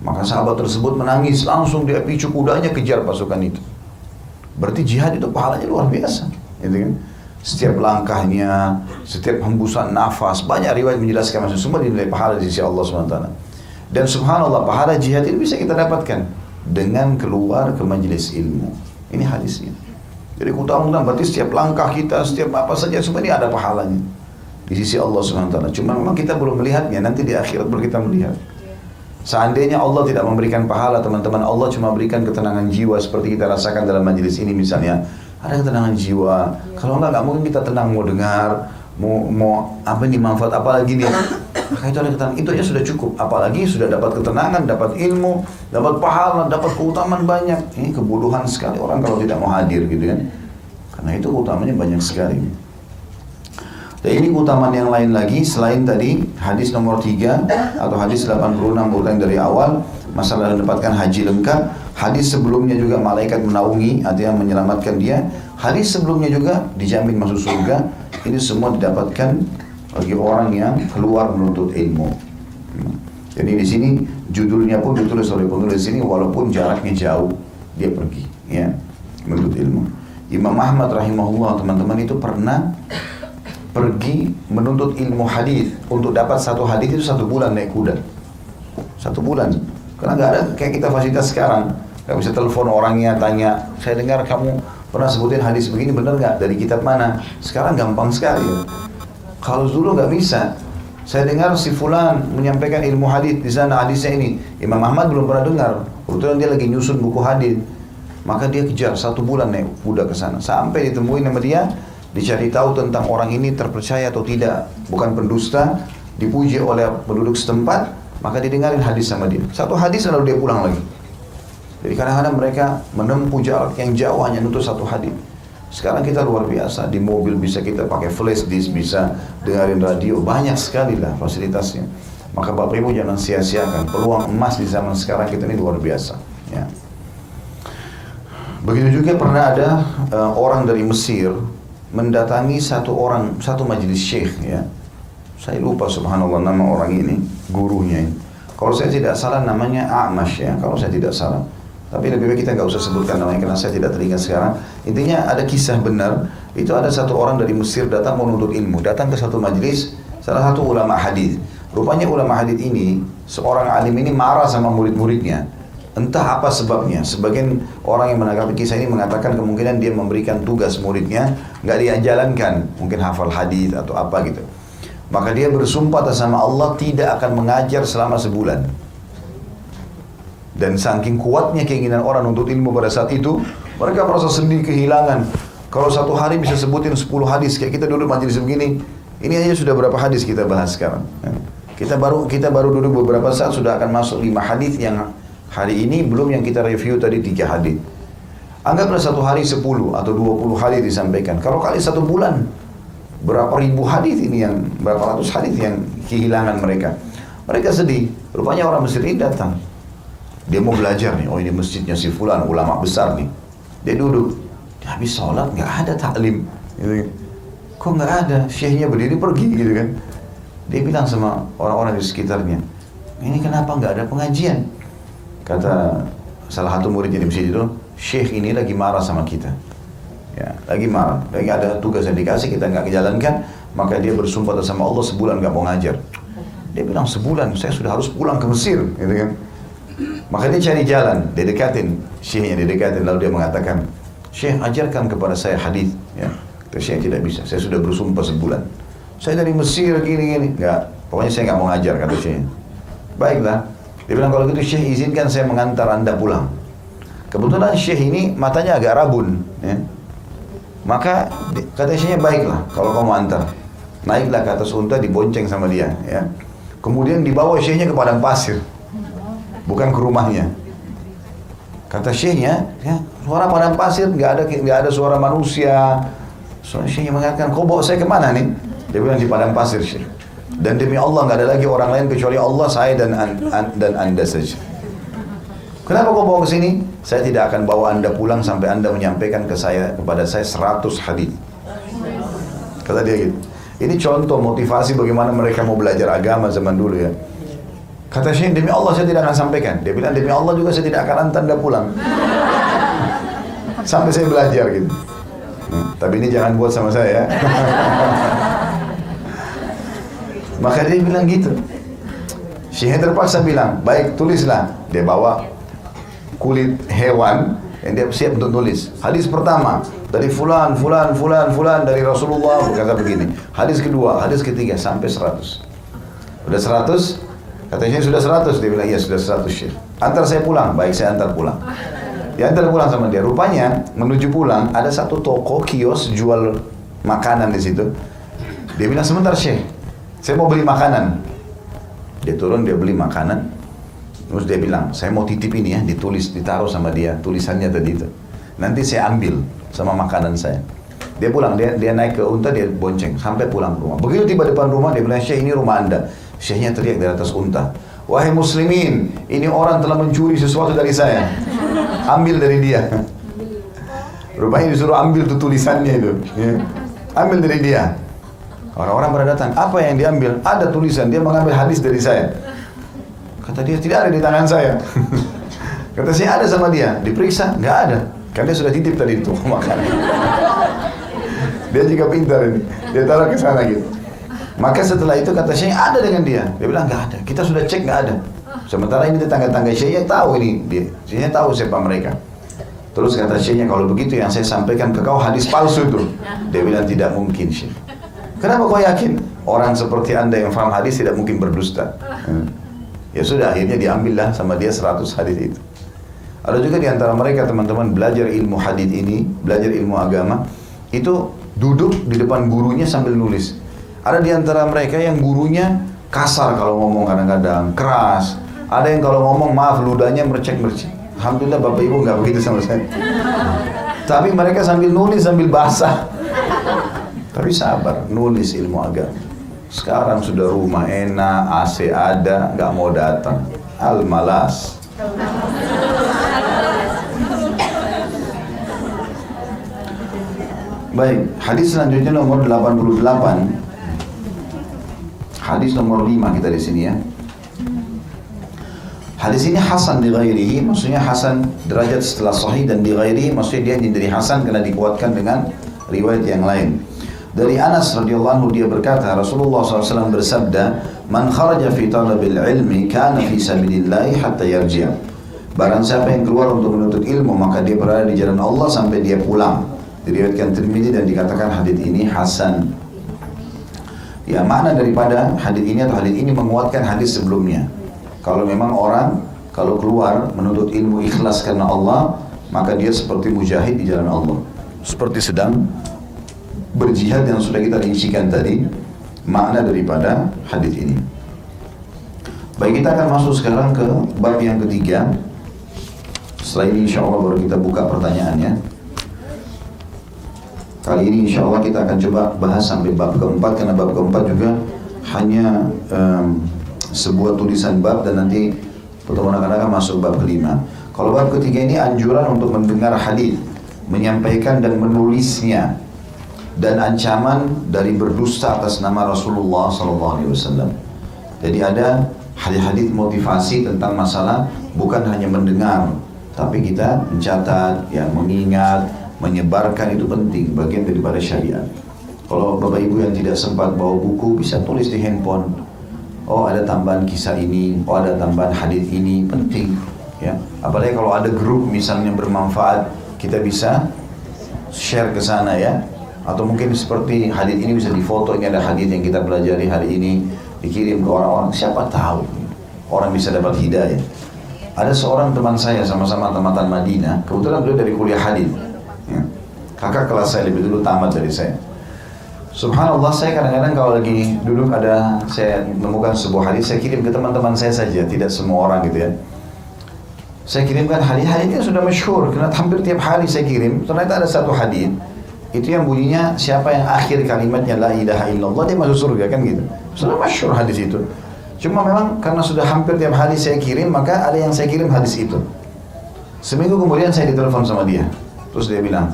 Maka sahabat tersebut menangis, langsung dia picu kudanya kejar pasukan itu. Berarti jihad itu pahalanya luar biasa, gitu kan? Setiap langkahnya, setiap hembusan nafas, banyak riwayat menjelaskan maksud semua dinilai pahala di sisi Allah SWT. Dan subhanallah, pahala jihad itu bisa kita dapatkan dengan keluar ke majelis ilmu. Ini hadisnya. Jadi keutamaan berarti setiap langkah kita, setiap apa saja semua ini ada pahalanya di sisi Allah SWT. Cuma memang kita belum melihatnya, nanti di akhirat baru kita melihat. Seandainya Allah tidak memberikan pahala, teman-teman, Allah cuma berikan ketenangan jiwa seperti kita rasakan dalam majelis ini misalnya. Ada ketenangan jiwa. Kalau enggak mungkin kita tenang mau dengar, mau apa nih manfaat apa lagi nih. Maka itu ada ketenangan, itu aja sudah cukup. Apalagi sudah dapat ketenangan, dapat ilmu, dapat pahala, dapat keutamaan banyak. Ini kebodohan sekali orang kalau tidak mau hadir gitu kan. Karena itu keutamanya banyak sekali. Dan ini keutamaan yang lain lagi selain tadi hadis nomor 3 atau hadis 86 urutan dari awal, masalah mendapatkan haji lengkap. Hadis sebelumnya juga malaikat menaungi, artinya menyelamatkan dia. Hadis sebelumnya juga dijamin masuk surga. Ini semua didapatkan bagi orang yang keluar menuntut ilmu. Jadi di sini judulnya pun ditulis oleh penulis ini, walaupun jaraknya jauh dia pergi, ya, menuntut ilmu. Imam Ahmad rahimahullah, teman-teman, itu pernah pergi menuntut ilmu hadis. Untuk dapat satu hadis itu 1 bulan naik kuda. 1 bulan. Karena nggak ada kayak kita fasilitas sekarang. Nggak bisa telepon orangnya tanya, saya dengar kamu pernah sebutin hadis begini, benar nggak? Dari kitab mana? Sekarang gampang sekali. Ya. Kalau dulu nggak bisa. Saya dengar si fulan menyampaikan ilmu hadis di sana, hadisnya ini. Imam Ahmad belum pernah dengar. Kebetulan dia lagi nyusun buku hadis. Maka dia kejar 1 bulan naik kuda ke sana. Sampai ditemuin sama dia, dicari tahu tentang orang ini terpercaya atau tidak, bukan pendusta, dipuji oleh penduduk setempat, maka didengarin hadis sama dia. 1 hadis lalu dia pulang lagi. Jadi kadang-kadang mereka menempuh jarak yang jauh hanya untuk 1 hadis. Sekarang kita luar biasa, di mobil bisa kita pakai flash disk, bisa dengerin radio, banyak sekali lah fasilitasnya. Maka Bapak Ibu jangan sia-siakan peluang emas di zaman sekarang kita ini luar biasa. Ya. Begitu juga pernah ada orang dari Mesir mendatangi satu majelis syekh, ya. Saya lupa subhanallah nama orang ini, gurunya ini. Kalau saya tidak salah namanya A'mash, ya, kalau saya tidak salah. Tapi lebih baik kita nggak usah sebutkan namanya karena saya tidak teringat sekarang. Intinya ada kisah benar, itu ada satu orang dari Mesir datang menuntut ilmu, datang ke satu majelis salah satu ulama hadis. Rupanya ulama hadis ini, seorang alim ini marah sama murid-muridnya. Entah apa sebabnya. Sebagian orang yang menanggapi kisah ini mengatakan kemungkinan dia memberikan tugas muridnya, nggak dia jalankan, mungkin hafal hadis atau apa gitu. Maka dia bersumpah atas nama Allah tidak akan mengajar selama sebulan. Dan saking kuatnya keinginan orang untuk ilmu pada saat itu, mereka merasa sendiri, kehilangan. Kalau satu hari bisa sebutin 10 hadis, kayak kita duduk majelis begini, ini aja sudah berapa hadis kita bahas sekarang. Kita baru duduk beberapa saat sudah akan masuk 5 hadis yang hari ini belum yang kita review tadi 3 hadis. Anggaplah satu hari 10 atau 20 hadis disampaikan. Kalau kali satu bulan, berapa ribu hadis ini yang, berapa ratus hadis yang kehilangan mereka. Mereka sedih. Rupanya orang Mesir ini datang. Dia mau belajar nih, oh ini masjidnya si fulan, ulama besar nih. Dia duduk. Dia habis sholat, nggak ada taklim. Gitu. Kok nggak ada? Syekhnya berdiri pergi gitu kan. Dia bilang sama orang-orang di sekitarnya, ini kenapa nggak ada pengajian? Kata salah satu muridnya di masjid itu, Syekh ini lagi marah sama kita. Ya, lagi marah, lagi ada tugas yang dikasih, kita nggak kejalankan, maka dia bersumpah atas nama Allah sebulan nggak mau ngajar. Dia bilang sebulan, saya sudah harus pulang ke Mesir, gitu kan. Maka dia cari jalan, dia dekatin, Syekhnya dia dekatin, lalu dia mengatakan, Syekh ajarkan kepada saya hadis. Ya, kata Syekh tidak bisa, saya sudah bersumpah sebulan. Saya dari Mesir gini-gini, nggak, pokoknya saya nggak mau ngajar, kata Syekh. Baiklah. Dia bilang kalau gitu Syekh izinkan saya mengantar anda pulang. Kebetulan Syekh ini matanya agak rabun, ya. Maka kata Syekhnya baiklah kalau kamu antar. Naiklah ke atas unta, dibonceng sama dia, ya. Kemudian dibawa Syekhnya ke padang pasir, bukan ke rumahnya. Kata Syekhnya, ya, suara padang pasir, nggak ada suara manusia. So, Syekhnya mengatakan, kau bawa saya kemana nih? Dia bilang di padang pasir Syekh. Dan demi Allah nggak ada lagi orang lain kecuali Allah, saya dan anda saja. Kenapa kau bawa ke sini? Saya tidak akan bawa anda pulang sampai anda menyampaikan kepada saya 100 hadis. Kata dia gitu. Ini contoh motivasi bagaimana mereka mau belajar agama zaman dulu ya. Kata Syekh, demi Allah saya tidak akan sampaikan. Dia bilang demi Allah juga saya tidak akan hantar anda pulang sampai saya belajar gitu. Tapi ini jangan buat sama saya ya. Maka dia bilang gitu. Syekh terpaksa bilang, baik tulislah. Dia bawa kulit hewan yang dia siap untuk tulis. Hadis pertama dari fulan dari Rasulullah berkata begini. Hadis kedua, hadis ketiga sampai 100. Sudah 100? Katanya sudah 100. Dia bilang iya sudah 100 Syekh. Antar saya pulang. Baik saya antar pulang. Dia antar pulang sama dia. Rupanya menuju pulang ada satu toko kios jual makanan di situ. Dia bilang sebentar Syekh, saya mau beli makanan. Dia turun, dia beli makanan. Terus dia bilang, saya mau titip ini ya, ditulis, ditaruh sama dia, tulisannya tadi itu. Nanti saya ambil sama makanan saya. Dia pulang, dia naik ke unta, dia bonceng, sampai pulang ke rumah. Begitu tiba depan rumah, dia bilang, Syekh ini rumah anda. Syekhnya teriak dari atas unta, wahai muslimin, ini orang telah mencuri sesuatu dari saya. Ambil dari dia. Rupanya disuruh ambil tuh tulisannya itu. Ambil dari dia. Orang-orang pada datang, apa yang diambil? Ada tulisan, dia mengambil hadis dari saya. Kata dia, tidak ada di tangan saya. Kata saya, ada sama dia. Diperiksa, nggak ada. Karena dia sudah titip tadi itu makanan. Dia juga pintar ini. Dia taruh ke sana gitu. Maka setelah itu kata Syekh, ada dengan dia. Dia bilang, nggak ada. Kita sudah cek, nggak ada. Sementara ini tetangga-tangga Syekhnya tahu ini. Syekhnya tahu siapa mereka. Terus kata Syekhnya, kalau begitu yang saya sampaikan ke kau hadis palsu itu. Dia bilang, tidak mungkin Syekh. Kenapa kau yakin? Orang seperti anda yang faham hadis tidak mungkin berdusta. Ya sudah, akhirnya diambillah sama dia 100 hadis itu. Ada juga di antara mereka teman-teman belajar ilmu hadis ini, belajar ilmu agama, itu duduk di depan gurunya sambil nulis. Ada di antara mereka yang gurunya kasar kalau ngomong kadang-kadang, keras. Ada yang kalau ngomong maaf ludahnya mercek-mercek. Alhamdulillah Bapak Ibu nggak begitu sama saya. Tapi mereka sambil nulis, sambil basah. Tapi sabar, nulis ilmu agama. Sekarang sudah rumah enak, AC ada, nggak mau datang. Al-malas. Baik, hadis selanjutnya nomor 88. Hadis nomor 5 kita di sini ya. Hadis ini hasan di ghairihi, maksudnya hasan derajat setelah sahih, dan di ghairihi maksudnya dia jadi hasan karena dikuatkan dengan riwayat yang lain. Dari Anas radhiyallahu anhu dia berkata, Rasulullah SAW bersabda, "Man kharaja fi talabil ilmi kana fi sabilillah hatta yarji'a." Barang siapa yang keluar untuk menuntut ilmu, maka dia berada di jalan Allah sampai dia pulang. Diriwayatkan Tirmidzi dan dikatakan hadits ini hasan. Ya, makna daripada hadits ini atau hadits ini menguatkan hadis sebelumnya. Kalau memang orang kalau keluar menuntut ilmu ikhlas karena Allah, maka dia seperti mujahid di jalan Allah, seperti sedang berjihad yang sudah kita rincikan tadi makna daripada hadis ini. Baik, kita akan masuk sekarang ke bab yang ketiga. Setelah ini insya Allah baru kita buka pertanyaannya. Kali ini insya Allah kita akan coba bahas sampai bab keempat, karena bab keempat juga hanya sebuah tulisan bab dan nanti pertemuan akan masuk bab kelima. Kalau bab ketiga ini anjuran untuk mendengar hadis, menyampaikan dan menulisnya, dan ancaman dari berdusta atas nama Rasulullah SAW. Jadi ada hadis-hadis motivasi tentang masalah bukan hanya mendengar, tapi kita mencatat, ya, mengingat, menyebarkan, itu penting, bagian daripada syariat. Kalau bapak ibu yang tidak sempat bawa buku, bisa tulis di handphone. Oh, ada tambahan kisah ini, oh ada tambahan hadis ini, penting. Ya, apalagi kalau ada grup misalnya bermanfaat, kita bisa share ke sana, ya. Atau mungkin seperti hadis ini bisa difoto, ini ada hadis yang kita pelajari hari ini, dikirim ke orang-orang, siapa tahu orang bisa dapat hidayah. Ada seorang teman saya, sama-sama tamatan Madinah, kebetulan beliau dari kuliah hadis, ya. Kakak kelas saya lebih dulu tamat dari saya. Subhanallah, saya kadang-kadang kalau lagi duduk ada, saya menemukan sebuah hadis, saya kirim ke teman-teman saya saja, tidak semua orang gitu, ya. Saya kirimkan hadis-hadisnya sudah masyhur, karena hampir tiap hari saya kirim. Ternyata ada satu hadis itu yang bunyinya, siapa yang akhir kalimatnya la ilaha illallah, dia masuk surga, kan gitu. Sudah masyhur hadis itu. Cuma memang karena sudah hampir tiap hari saya kirim, maka ada yang saya kirim hadis itu. Seminggu kemudian saya ditelepon sama dia. Terus dia bilang,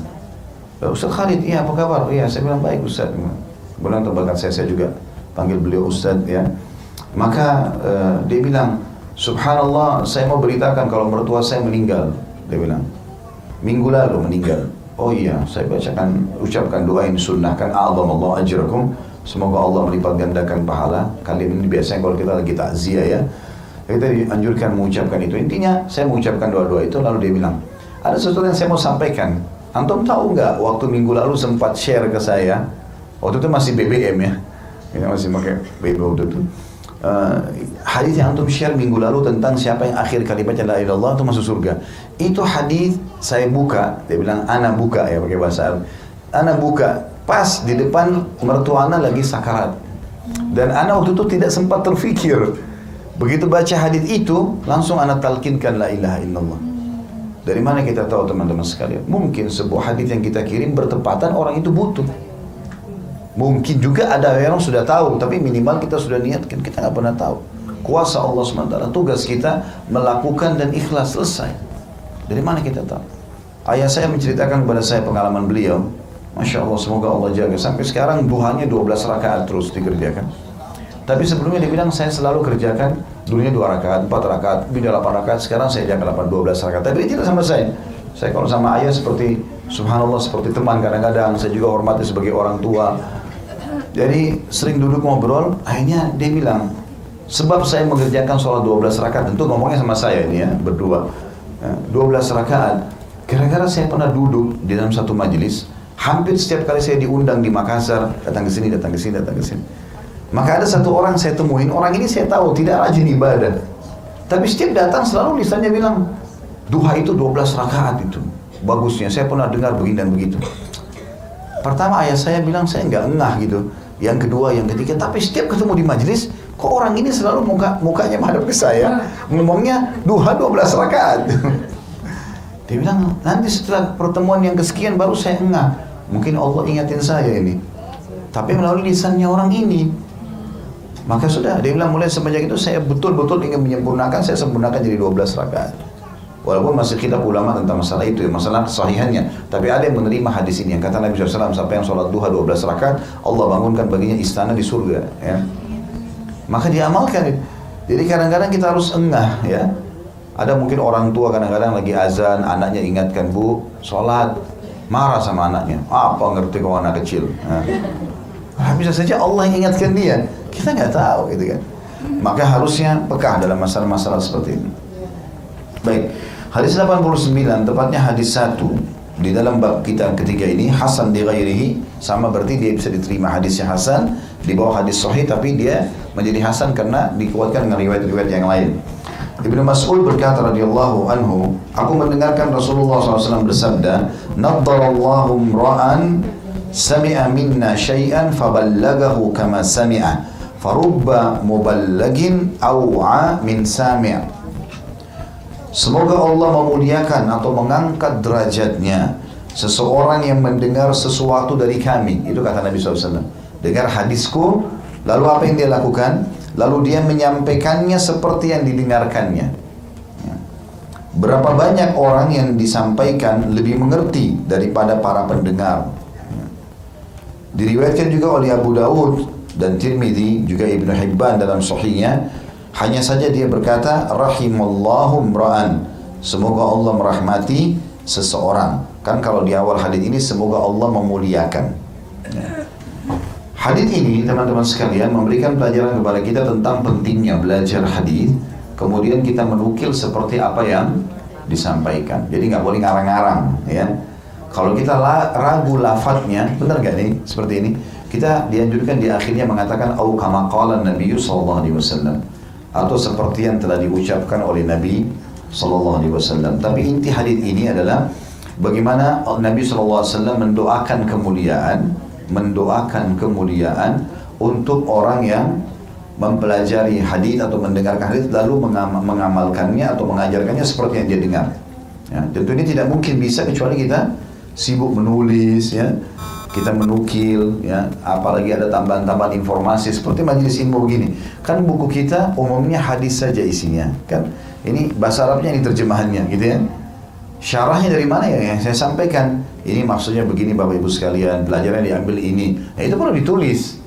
Ustaz Khalid, iya apa kabar? Iya, saya bilang baik Ustaz. Kemudian tebakan saya juga panggil beliau Ustaz, ya. Maka dia bilang, Subhanallah, saya mau beritakan kalau mertua saya meninggal. Dia bilang, minggu lalu meninggal. Oh iya, saya ucapkan doa yang sunnahkan, a'adhamallahu ajrakum, semoga Allah melipat gandakan pahala. Kalian ini biasanya kalau kita lagi takziah, ya, kita dianjurkan mengucapkan itu. Intinya saya mengucapkan doa-doa itu. Lalu dia bilang, ada sesuatu yang saya mau sampaikan. Antum tahu nggak, waktu minggu lalu sempat share ke saya, waktu itu masih BBM, ya, kita masih pakai BBM waktu itu. Hadis yang antum share minggu lalu tentang siapa yang akhir kalimatnya la ilaha illallah itu masuk surga. Itu hadis saya buka, dia bilang ana buka, ya, pakai bahasa Arab. Ana buka pas di depan mertua ana lagi sakarat. Dan ana waktu itu tidak sempat terfikir. Begitu baca hadis itu, langsung ana talkinkan la ilaha illallah. Dari mana kita tahu, teman-teman sekalian? Mungkin sebuah hadis yang kita kirim bertepatan orang itu butuh. Mungkin juga ada yang sudah tahu, tapi minimal kita sudah niatkan, kita nggak pernah tahu. Kuasa Allah SWT, tugas kita melakukan dan ikhlas, selesai. Dari mana kita tahu? Ayah saya menceritakan kepada saya pengalaman beliau. Masya Allah, semoga Allah jaga. Sampai sekarang duhanya 12 rakaat terus dikerjakan. Tapi sebelumnya dia bilang, saya selalu kerjakan dulunya 2 rakaat, 4 rakaat, beda 8 rakaat, sekarang saya jaga 12 rakaat. Tapi tidak sama saya. Saya kalau sama ayah seperti, subhanallah, seperti teman kadang-kadang, saya juga hormati sebagai orang tua. Jadi sering duduk ngobrol, akhirnya dia bilang, sebab saya mengerjakan sholat 12 rakaat, tentu ngomongnya sama saya ini, ya, berdua. 12 rakaat, gara-gara saya pernah duduk di dalam satu majelis, hampir setiap kali saya diundang di Makassar, datang ke sini, datang ke sini, datang ke sini. Maka ada satu orang saya temuin, orang ini saya tahu tidak rajin ibadah, tapi setiap datang selalu lisannya bilang, duha itu 12 rakaat itu bagusnya, saya pernah dengar begini dan begitu. Pertama ayah saya bilang, saya nggak ngeh gitu. Yang kedua, yang ketiga, tapi setiap ketemu di majelis, kok orang ini selalu mukanya menghadap ke saya, ngomongnya duha 12 rakaat. Dia bilang, nanti setelah pertemuan yang kesekian baru saya ngeh, mungkin Allah ingatin saya ini, tapi melalui lisannya orang ini. Maka sudah, dia bilang, mulai semenjak itu saya betul-betul ingin menyempurnakan, saya sempurnakan jadi 12 rakaat. Walaupun masih khilaf ulama tentang masalah itu, masalah kesahihannya. Tapi ada yang menerima hadis ini, yang kata Nabi SAW, sampai yang sholat duha 12 rakaat, Allah bangunkan baginya istana di surga, ya. Maka diamalkan. Jadi kadang-kadang kita harus engah, ya. Ada mungkin orang tua kadang-kadang lagi azan, anaknya ingatkan, Bu, sholat, marah sama anaknya. Apa ngerti kau anak kecil? Nah, bisa saja Allah yang ingatkan dia, kita nggak tahu, gitu kan. Maka harusnya peka dalam masalah-masalah seperti ini. Baik. Hadis 89, tepatnya hadis 1 di dalam bab kita ketiga ini, hasan di ghairihi, sama berarti dia bisa diterima hadisnya hasan di bawah hadis sahih, tapi dia menjadi hasan karena dikuatkan dengan riwayat-riwayat yang lain. Ibnu Mas'ud berkata radhiyallahu anhu, aku mendengarkan Rasulullah SAW bersabda, naddarallahu imra'an sami'a minna syai'an faballagahu kama sami'a farubba muballagin aw'a min sami'. Semoga Allah memuliakan atau mengangkat derajatnya seseorang yang mendengar sesuatu dari kami. Itu kata Nabi SAW. Dengar hadisku, lalu apa yang dia lakukan? Lalu dia menyampaikannya seperti yang didengarkannya. Berapa banyak orang yang disampaikan lebih mengerti daripada para pendengar. Diriwayatkan juga oleh Abu Daud dan Tirmidzi, juga Ibnu Hibban dalam sahihnya. Hanya saja dia berkata, rahimallahu imra'an, semoga Allah merahmati seseorang. Kan kalau di awal hadis ini, semoga Allah memuliakan. Hadis ini teman-teman sekalian memberikan pelajaran kepada kita tentang pentingnya belajar hadis. Kemudian kita menukil seperti apa yang disampaikan. Jadi nggak boleh ngarang-ngarang, ya. Kalau kita ragu lafadznya, benar nggak nih seperti ini? Kita dianjurkan di akhirnya mengatakan au kama qala Nabi sallallahu alaihi wasallam, atau seperti yang telah diucapkan oleh Nabi sallallahu alaihi wasallam. Tapi inti hadis ini adalah bagaimana Nabi sallallahu alaihi wasallam mendoakan kemuliaan untuk orang yang mempelajari hadis atau mendengarkan hadis lalu mengamalkannya atau mengajarkannya seperti yang dia dengar. Ya, tentu ini tidak mungkin bisa kecuali kita sibuk menulis, ya. Kita menukil, ya, apalagi ada tambahan-tambahan informasi seperti majelis ilmu begini. Kan buku kita umumnya hadis saja isinya, kan? Ini bahasa Arabnya, ini terjemahannya, gitu ya. Syarahnya dari mana ya? Yang saya sampaikan. Ini maksudnya begini Bapak Ibu sekalian, pelajarannya diambil ini. Nah, itu perlu ditulis.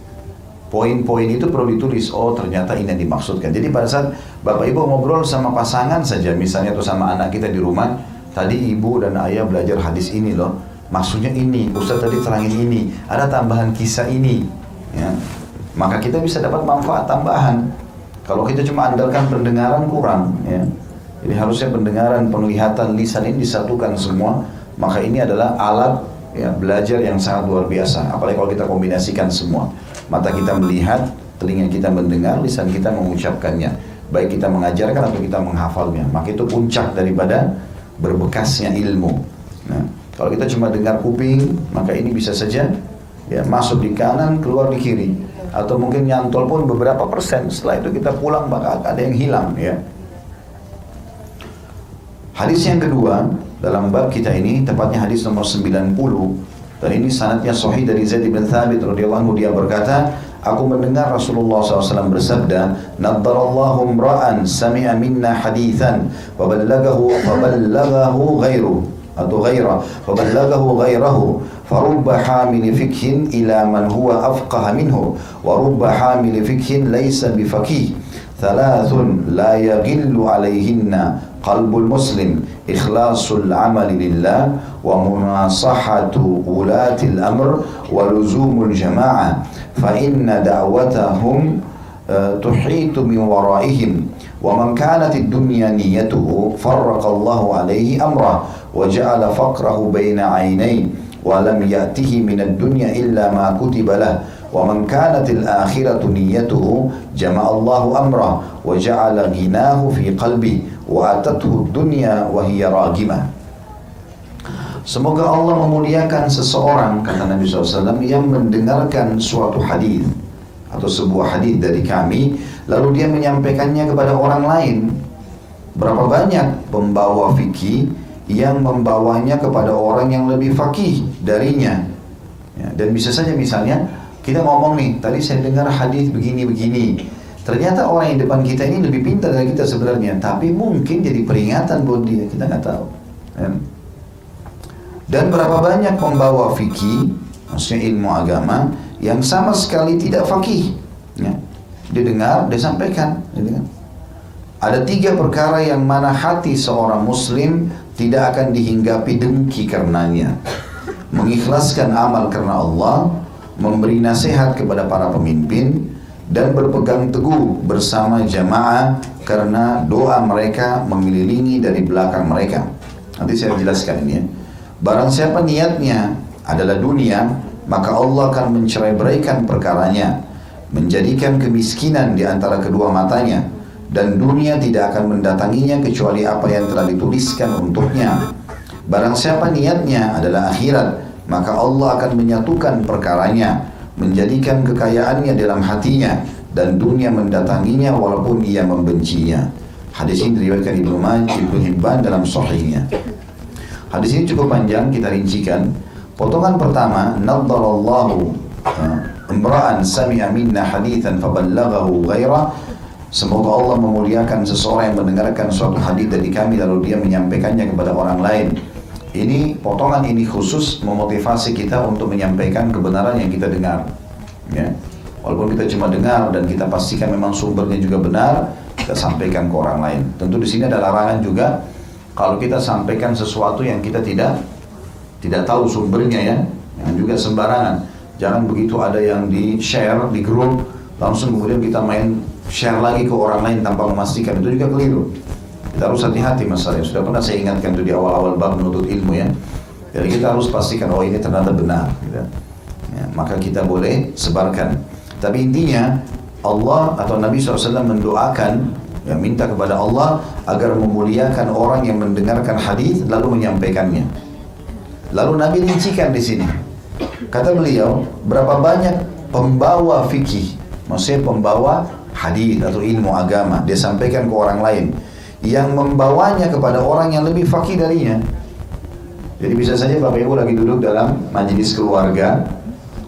Poin-poin itu perlu ditulis. Oh, ternyata ini yang dimaksudkan. Jadi pada saat Bapak Ibu ngobrol sama pasangan saja, misalnya atau sama anak kita di rumah, tadi ibu dan ayah belajar hadis ini loh. Maksudnya ini, Ustaz tadi terangin ini, ada tambahan kisah ini, ya. Maka kita bisa dapat manfaat tambahan. Kalau kita cuma andalkan pendengaran kurang, ya. Jadi harusnya pendengaran, penglihatan, lisan ini disatukan semua. Maka ini adalah alat, ya, belajar yang sangat luar biasa. Apalagi kalau kita kombinasikan semua. Mata kita melihat, telinga kita mendengar, lisan kita mengucapkannya. Baik kita mengajarkan atau kita menghafalnya. Maka itu puncak daripada berbekasnya ilmu. Nah, kalau kita cuma dengar kuping, maka ini bisa saja, ya, masuk di kanan, keluar di kiri, atau mungkin nyantol pun beberapa persen. Setelah itu kita pulang maka ada yang hilang, ya. Hadis yang kedua dalam bab kita ini, tepatnya hadis nomor 90, dan ini sanadnya sahih dari Zaid bin Thabit radhiyallahu anhu. Dia berkata, aku mendengar Rasulullah SAW bersabda, naddarallahu imra'an sami'a minna hadithan wa ballaghahu ghairuhu atau ghairah, faballaghahu ghairahu, farubba hamili fikhin ila man huwa afqaha minhu, wa rubba hamili fikhin laysa bifaqih, thalathun la yaghillu alayhinna qalbul muslim, ikhlasul amali lillah, wa munasahatu ulatil amr, wa luzumul jama'ah, fa inna da'watahum tuhitu min waraihim, wa man kanat ad-dunya niyyatuhu farraqallahu alayhi amrah وجعل فقره بين عينيه ولم يأته من الدنيا إلا ما كتب له ومن كانت الآخرة نيته جمع الله أمره وجعل غناه في قلبه وأتته الدنيا وهي راغمة. Semoga Allah memuliakan seseorang, kata Nabi SAW, yang mendengarkan suatu hadis atau sebuah hadis dari kami, lalu dia menyampaikannya kepada orang lain. Berapa banyak pembawa fikih yang membawanya kepada orang yang lebih faqih darinya, ya, dan bisa saja misalnya kita ngomong nih, tadi saya dengar hadis begini-begini, ternyata orang yang depan kita ini lebih pintar dari kita sebenarnya, tapi mungkin jadi peringatan buat dia, kita nggak tahu, ya. Dan berapa banyak pembawa fikih, maksudnya ilmu agama, yang sama sekali tidak faqih, ya. Dia dengar, dia sampaikan, gitu kan. Ada 3 perkara yang mana hati seorang muslim tidak akan dihinggapi dengki karenanya. Mengikhlaskan amal karena Allah, memberi nasihat kepada para pemimpin, dan berpegang teguh bersama jamaah karena doa mereka mengelilingi dari belakang mereka. Nanti saya jelaskan ini ya. Barang siapa niatnya adalah dunia, maka Allah akan mencerai-beraikan perkaranya, menjadikan kemiskinan di antara kedua matanya, dan dunia tidak akan mendatanginya kecuali apa yang telah dituliskan untuknya. Barang siapa niatnya adalah akhirat, maka Allah akan menyatukan perkaranya, menjadikan kekayaannya dalam hatinya, dan dunia mendatanginya walaupun ia membencinya. Hadis ini diriwayatkan Ibnu Hibban dalam Sahihnya. Hadis ini cukup panjang, kita rincikan. Potongan pertama, naddarallahu imra'an sami'a minna hadithan faballaghahu ghairah. Semoga Allah memuliakan seseorang yang mendengarkan suatu hadis dari kami lalu dia menyampaikannya kepada orang lain. Ini potongan ini khusus memotivasi kita untuk menyampaikan kebenaran yang kita dengar. Ya. Walaupun kita cuma dengar dan kita pastikan memang sumbernya juga benar, kita sampaikan ke orang lain. Tentu di sini ada larangan juga kalau kita sampaikan sesuatu yang kita tidak tahu sumbernya ya, yang juga sembarangan. Jangan begitu ada yang di share di grup langsung kemudian kita main share lagi ke orang lain tanpa memastikan, itu juga keliru. Kita harus hati-hati masalahnya. Sudah pernah saya ingatkan itu di awal-awal bab menuntut ilmu ya. Jadi kita harus pastikan oh ini ternyata benar. Gitu. Ya, maka kita boleh sebarkan. Tapi intinya Allah atau Nabi SAW mendoakan, ya, minta kepada Allah agar memuliakan orang yang mendengarkan hadis lalu menyampaikannya. Lalu Nabi rincikan di sini. Kata beliau, berapa banyak pembawa fikih, maksudnya pembawa hadis atau ilmu agama, dia sampaikan ke orang lain, yang membawanya kepada orang yang lebih faqih darinya. Jadi bisa saja Bapak Ibu lagi duduk dalam majelis keluarga,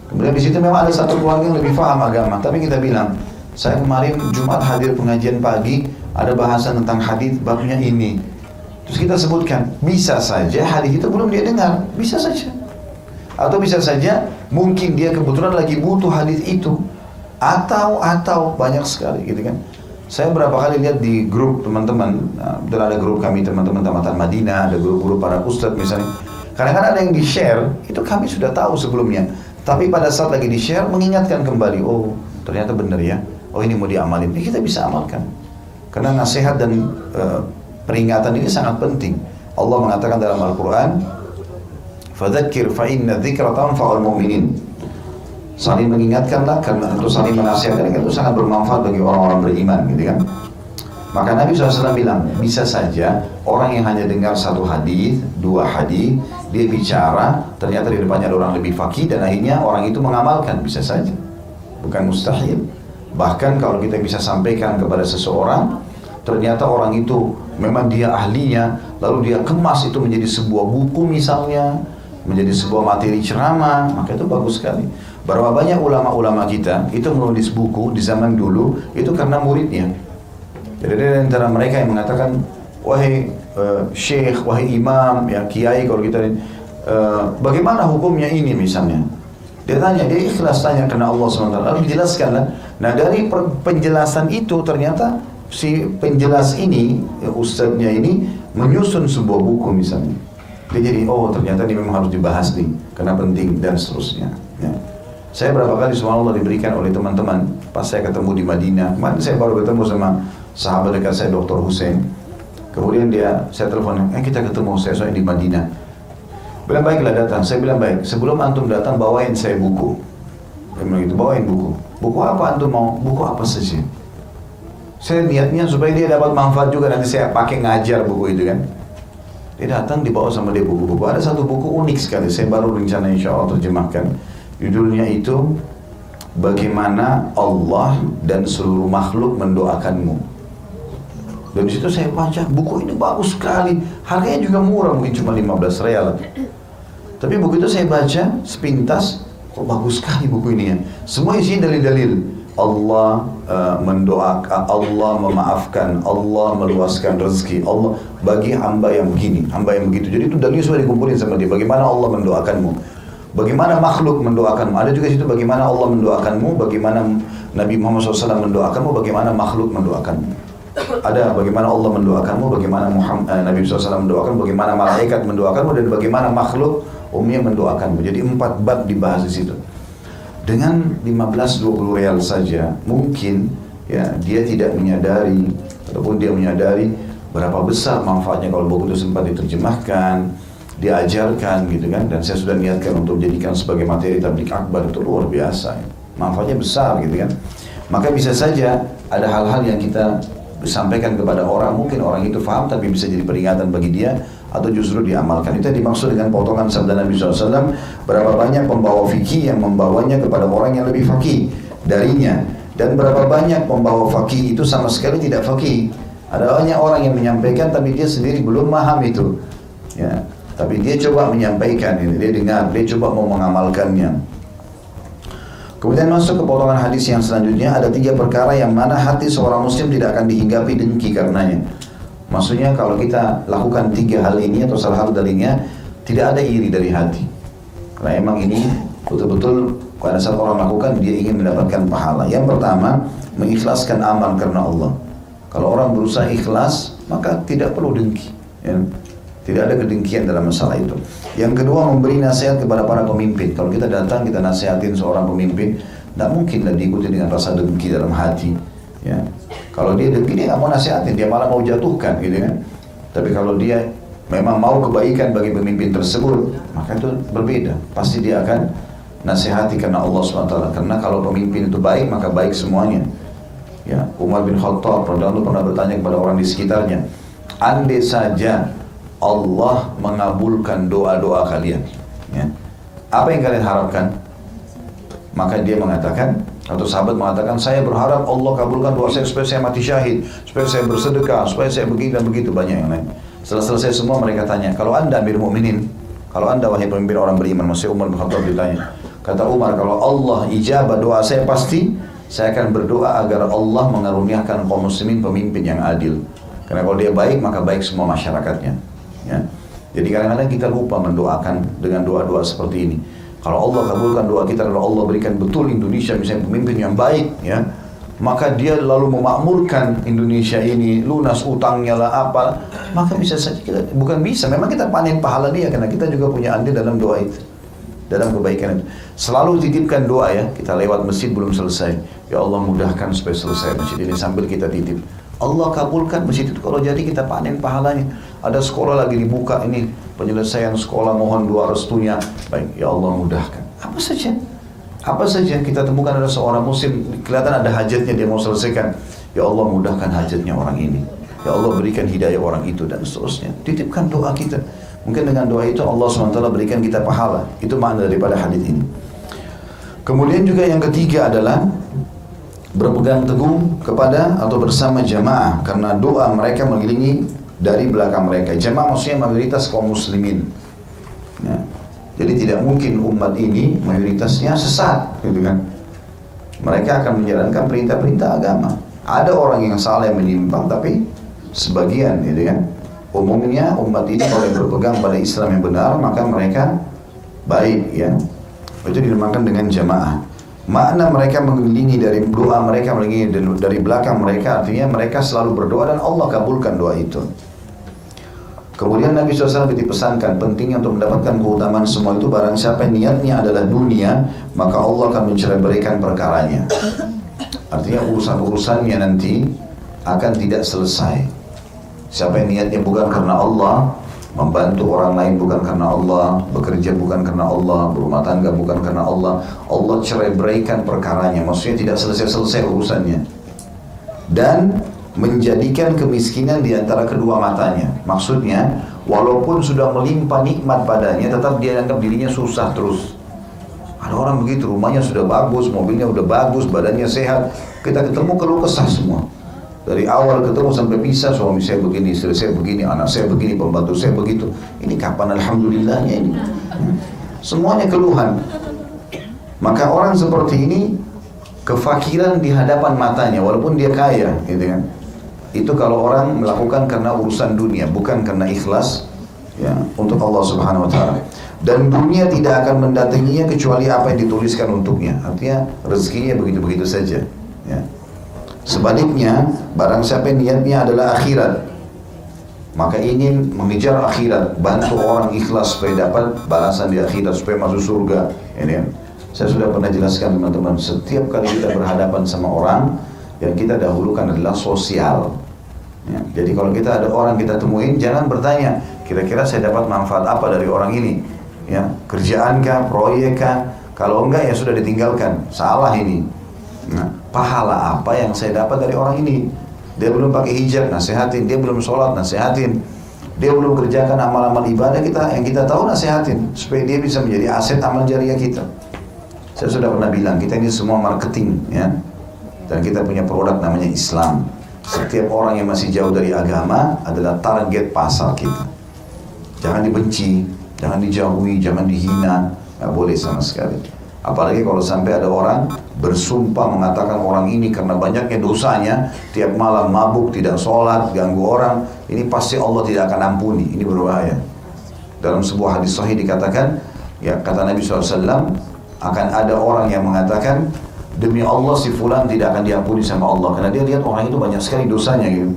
kemudian di situ memang ada satu keluarga yang lebih paham agama, tapi kita bilang, saya kemarin Jumat hadir pengajian pagi, ada bahasan tentang hadis babnya ini. Terus kita sebutkan, bisa saja hadis itu belum dia dengar, bisa saja. Atau bisa saja mungkin dia kebetulan lagi butuh hadis itu. Atau banyak sekali gitu kan. Saya berapa kali lihat di grup teman-teman, ada grup kami teman-teman Tamatan Madinah, ada grup-grup para ustadz misalnya. Kadang-kadang ada yang di-share, itu kami sudah tahu sebelumnya. Tapi pada saat lagi di-share mengingatkan kembali, oh ternyata benar ya, oh ini mau diamalin, ini kita bisa amalkan. Karena nasihat dan peringatan ini sangat penting. Allah mengatakan dalam Al-Quran, fadzakir fa inna dzikra tanfa'ul mu'minin. Saling mengingatkanlah karena itu saling menasihatkan itu sangat bermanfaat bagi orang-orang beriman, gitu kan? Maka Nabi SAW bilang, bisa saja orang yang hanya dengar satu hadis, dua hadis, dia bicara, ternyata di depannya ada orang lebih faqih dan akhirnya orang itu mengamalkan, bisa saja, bukan mustahil. Bahkan kalau kita bisa sampaikan kepada seseorang, ternyata orang itu memang dia ahlinya, lalu dia kemas itu menjadi sebuah buku misalnya, menjadi sebuah materi ceramah, maka itu bagus sekali. Berapa banyak ulama-ulama kita itu menulis buku di zaman dulu itu karena muridnya. Jadi ada antara mereka yang mengatakan, wahai syekh, wahai imam, ya kiai kalau kita, bagaimana hukumnya ini misalnya? Dia tanya, dia ikhlas tanya karena Allah SWT. Lalu dijelaskanlah. Nah dari penjelasan itu ternyata si penjelas ini, ustadznya ini menyusun sebuah buku misalnya. Dia jadi, oh ternyata ini memang harus dibahas nih, karena penting dan seterusnya. Ya. Saya berapa kali subhanallah diberikan oleh teman-teman pas saya ketemu di Madinah. Kemarin saya baru ketemu sama sahabat dekat saya Dr. Hussein. Kemudian saya telepon, kita ketemu saya soalnya di Madinah. Bilang baiklah datang, saya bilang baik. Sebelum antum datang bawain saya buku. Dia bilang gitu, bawain buku. Buku apa antum mau? Buku apa saja. Saya niatnya supaya dia dapat manfaat juga nanti saya pakai ngajar buku itu kan. Dia datang dibawa sama dia buku-buku. Ada satu buku unik sekali, saya baru rencana insya Allah terjemahkan. Judulnya itu Bagaimana Allah dan seluruh makhluk mendoakanmu. Dan di situ saya baca buku ini bagus sekali, harganya juga murah, mungkin cuma 15 real. Tapi begitu saya baca sepintas, kok bagus sekali buku ini ya. Semua isinya dalil-dalil. Allah mendoakan, Allah memaafkan, Allah meluaskan rezeki, Allah bagi hamba yang begini, hamba yang begitu. Jadi itu dalil semua dikumpulin sama dia. Bagaimana Allah mendoakanmu. Bagaimana makhluk mendoakanmu. Ada juga situ bagaimana Allah mendoakanmu, bagaimana Nabi Muhammad SAW mendoakanmu, bagaimana makhluk mendoakanmu. Ada bagaimana Allah mendoakanmu, bagaimana Nabi SAW mendoakanmu, bagaimana malaikat mendoakanmu, dan bagaimana makhluk umumnya mendoakanmu. Jadi 4 bab dibahas di situ. Dengan 15-20 real saja mungkin ya dia tidak menyadari, ataupun dia menyadari berapa besar manfaatnya kalau buku itu sempat diterjemahkan, diajarkan gitu kan. Dan saya sudah niatkan untuk jadikan sebagai materi tabligh akbar, itu luar biasa ya. Manfaatnya besar gitu kan. Maka bisa saja ada hal-hal yang kita sampaikan kepada orang, mungkin orang itu paham tapi bisa jadi peringatan bagi dia, atau justru diamalkan. Itu yang dimaksud dengan potongan sabda Nabi SAW. Berapa banyak pembawa fikih yang membawanya kepada orang yang lebih fakih darinya, dan berapa banyak pembawa fakih itu sama sekali tidak fakih. Ada banyak orang yang menyampaikan tapi dia sendiri belum paham itu ya, tapi dia coba menyampaikan ini, dia dengar, dia coba mau mengamalkannya. Kemudian masuk ke potongan hadis yang selanjutnya, ada 3 perkara yang mana hati seorang muslim tidak akan dihinggapi dengki karenanya. Maksudnya kalau kita lakukan 3 hal ini atau salah satu darinya, tidak ada iri dari hati. Karena emang ini betul-betul pada saat orang lakukan dia ingin mendapatkan pahala. Yang pertama, mengikhlaskan amal karena Allah. Kalau orang berusaha ikhlas, maka tidak perlu dengki ya. Tidak ada kedengkian dalam masalah itu. Yang kedua, memberi nasihat kepada para pemimpin. Kalau kita datang, kita nasihatin seorang pemimpin, tidak mungkinlah diikuti dengan rasa dengki dalam hati ya. Kalau dia dengki, dia nggak mau nasihatin, dia malah mau jatuhkan gitu kan. Tapi kalau dia memang mau kebaikan bagi pemimpin tersebut, maka itu berbeda. Pasti dia akan nasihati karena Allah SWT. Karena kalau pemimpin itu baik, maka baik semuanya ya. Umar bin Khattab radhiyallahu anhu pernah bertanya kepada orang di sekitarnya, andai saja Allah mengabulkan doa-doa kalian ya, apa yang kalian harapkan? Maka dia mengatakan, atau sahabat mengatakan, saya berharap Allah kabulkan doa saya supaya saya mati syahid, supaya saya bersedekah, supaya saya begini dan begitu, banyak yang lain. Setelah selesai semua mereka tanya, kalau anda Amir Mu'minin, kalau anda wahai pemimpin orang beriman, masih Umar bin Khattab ditanya, kata Umar, kalau Allah ijabah doa saya, pasti saya akan berdoa agar Allah mengaruniakan kaum muslimin pemimpin yang adil. Karena kalau dia baik, maka baik semua masyarakatnya ya. Jadi kadang-kadang kita lupa mendoakan dengan doa-doa seperti ini. Kalau Allah kabulkan doa kita, kalau Allah berikan betul Indonesia misalnya pemimpin yang baik ya, maka dia lalu memakmurkan Indonesia ini, lunas utangnya lah apa, maka bisa saja kita, bukan bisa, memang kita panen pahala dia, karena kita juga punya andil dalam doa itu, dalam kebaikan itu. Selalu titipkan doa ya, kita lewat masjid belum selesai, ya Allah mudahkan supaya selesai masjid ini, sambil kita titip, Allah kabulkan masjid itu, kalau jadi kita panen pahalanya. Ada sekolah lagi dibuka ini, penyelesaian sekolah, mohon doa restunya, baik, ya Allah mudahkan. Apa saja kita temukan ada seorang muslim, kelihatan ada hajatnya dia mau selesaikan, ya Allah mudahkan hajatnya orang ini, ya Allah berikan hidayah orang itu, dan seterusnya. Titipkan doa kita, mungkin dengan doa itu Allah SWT berikan kita pahala. Itu makna daripada hadis ini. Kemudian juga yang ketiga adalah berpegang teguh kepada atau bersama jamaah, karena doa mereka mengelilingi dari belakang mereka. Jamaah maksudnya mayoritas kaum muslimin ya. Jadi tidak mungkin umat ini mayoritasnya sesat gitu kan. Mereka akan menjalankan perintah-perintah agama. Ada orang yang salah yang menyimpang, tapi sebagian gitu kan. Umumnya umat ini kalau yang berpegang pada Islam yang benar, maka mereka baik ya. Itu dinamakan dengan jamaah. Makna mereka mengelilingi dari doa mereka, mengelilingi dari belakang mereka, artinya mereka selalu berdoa dan Allah kabulkan doa itu. Kemudian Nabi SAW dipesankan pentingnya untuk mendapatkan keutamaan semua itu, barang siapa niatnya adalah dunia, maka Allah akan mencerai-beraikan perkaranya. Artinya urusan-urusannya nanti akan tidak selesai. Siapa yang niatnya bukan karena Allah, membantu orang lain bukan karena Allah, bekerja bukan karena Allah, berumah tangga bukan karena Allah, Allah cerai-beraikan perkaranya. Maksudnya tidak selesai-selesai urusannya. Dan menjadikan kemiskinan di antara kedua matanya. Maksudnya, walaupun sudah melimpah nikmat padanya, tetap dia anggap dirinya susah terus. Ada orang begitu, rumahnya sudah bagus, mobilnya sudah bagus, badannya sehat, kita ketemu keluh kesah semua. Dari awal ketemu sampai pisah, suami saya begini, istri saya begini, anak saya begini, pembantu saya begitu. Ini kapan alhamdulillahnya ini? Semuanya keluhan. Maka orang seperti ini kefakiran di hadapan matanya, walaupun dia kaya, gitu kan? Itu kalau orang melakukan karena urusan dunia, bukan karena ikhlas ya, untuk Allah Subhanahu Wa Taala. Dan dunia tidak akan mendatanginya kecuali apa yang dituliskan untuknya. Artinya rezekinya begitu-begitu saja. Ya. Sebaliknya, barang siapa niatnya adalah akhirat, maka ingin mengejar akhirat, bantu orang ikhlas supaya dapat balasan di akhirat, supaya masuk surga. Ini Saya sudah pernah jelaskan teman-teman, setiap kali kita berhadapan sama orang, yang kita dahulukan adalah sosial. Ya, jadi kalau kita ada orang kita temuin, jangan bertanya, kira-kira saya dapat manfaat apa dari orang ini? Ya, kerjaan kah, proyek kah? Kalau enggak ya sudah ditinggalkan, salah ini. Nah, pahala apa yang saya dapat dari orang ini? Dia belum pakai hijab, nasihatin. Dia belum sholat, nasihatin. Dia belum kerjakan amal-amal ibadah yang kita tahu, nasihatin supaya dia bisa menjadi aset amal jariah kita. Saya sudah pernah bilang, kita ini semua marketing, ya. Dan kita punya produk namanya Islam. Setiap orang yang masih jauh dari agama adalah target pasar kita. Jangan dibenci, jangan dijauhi, jangan dihina, nggak boleh sama sekali. Apalagi kalau sampai ada orang bersumpah mengatakan orang ini karena banyaknya dosanya, tiap malam mabuk, tidak sholat, ganggu orang, ini pasti Allah tidak akan ampuni. Ini berbahaya. Dalam sebuah hadis sahih dikatakan, ya kata Nabi SAW, akan ada orang yang mengatakan, demi Allah si fulan tidak akan diampuni sama Allah, karena dia lihat orang itu banyak sekali dosanya gitu.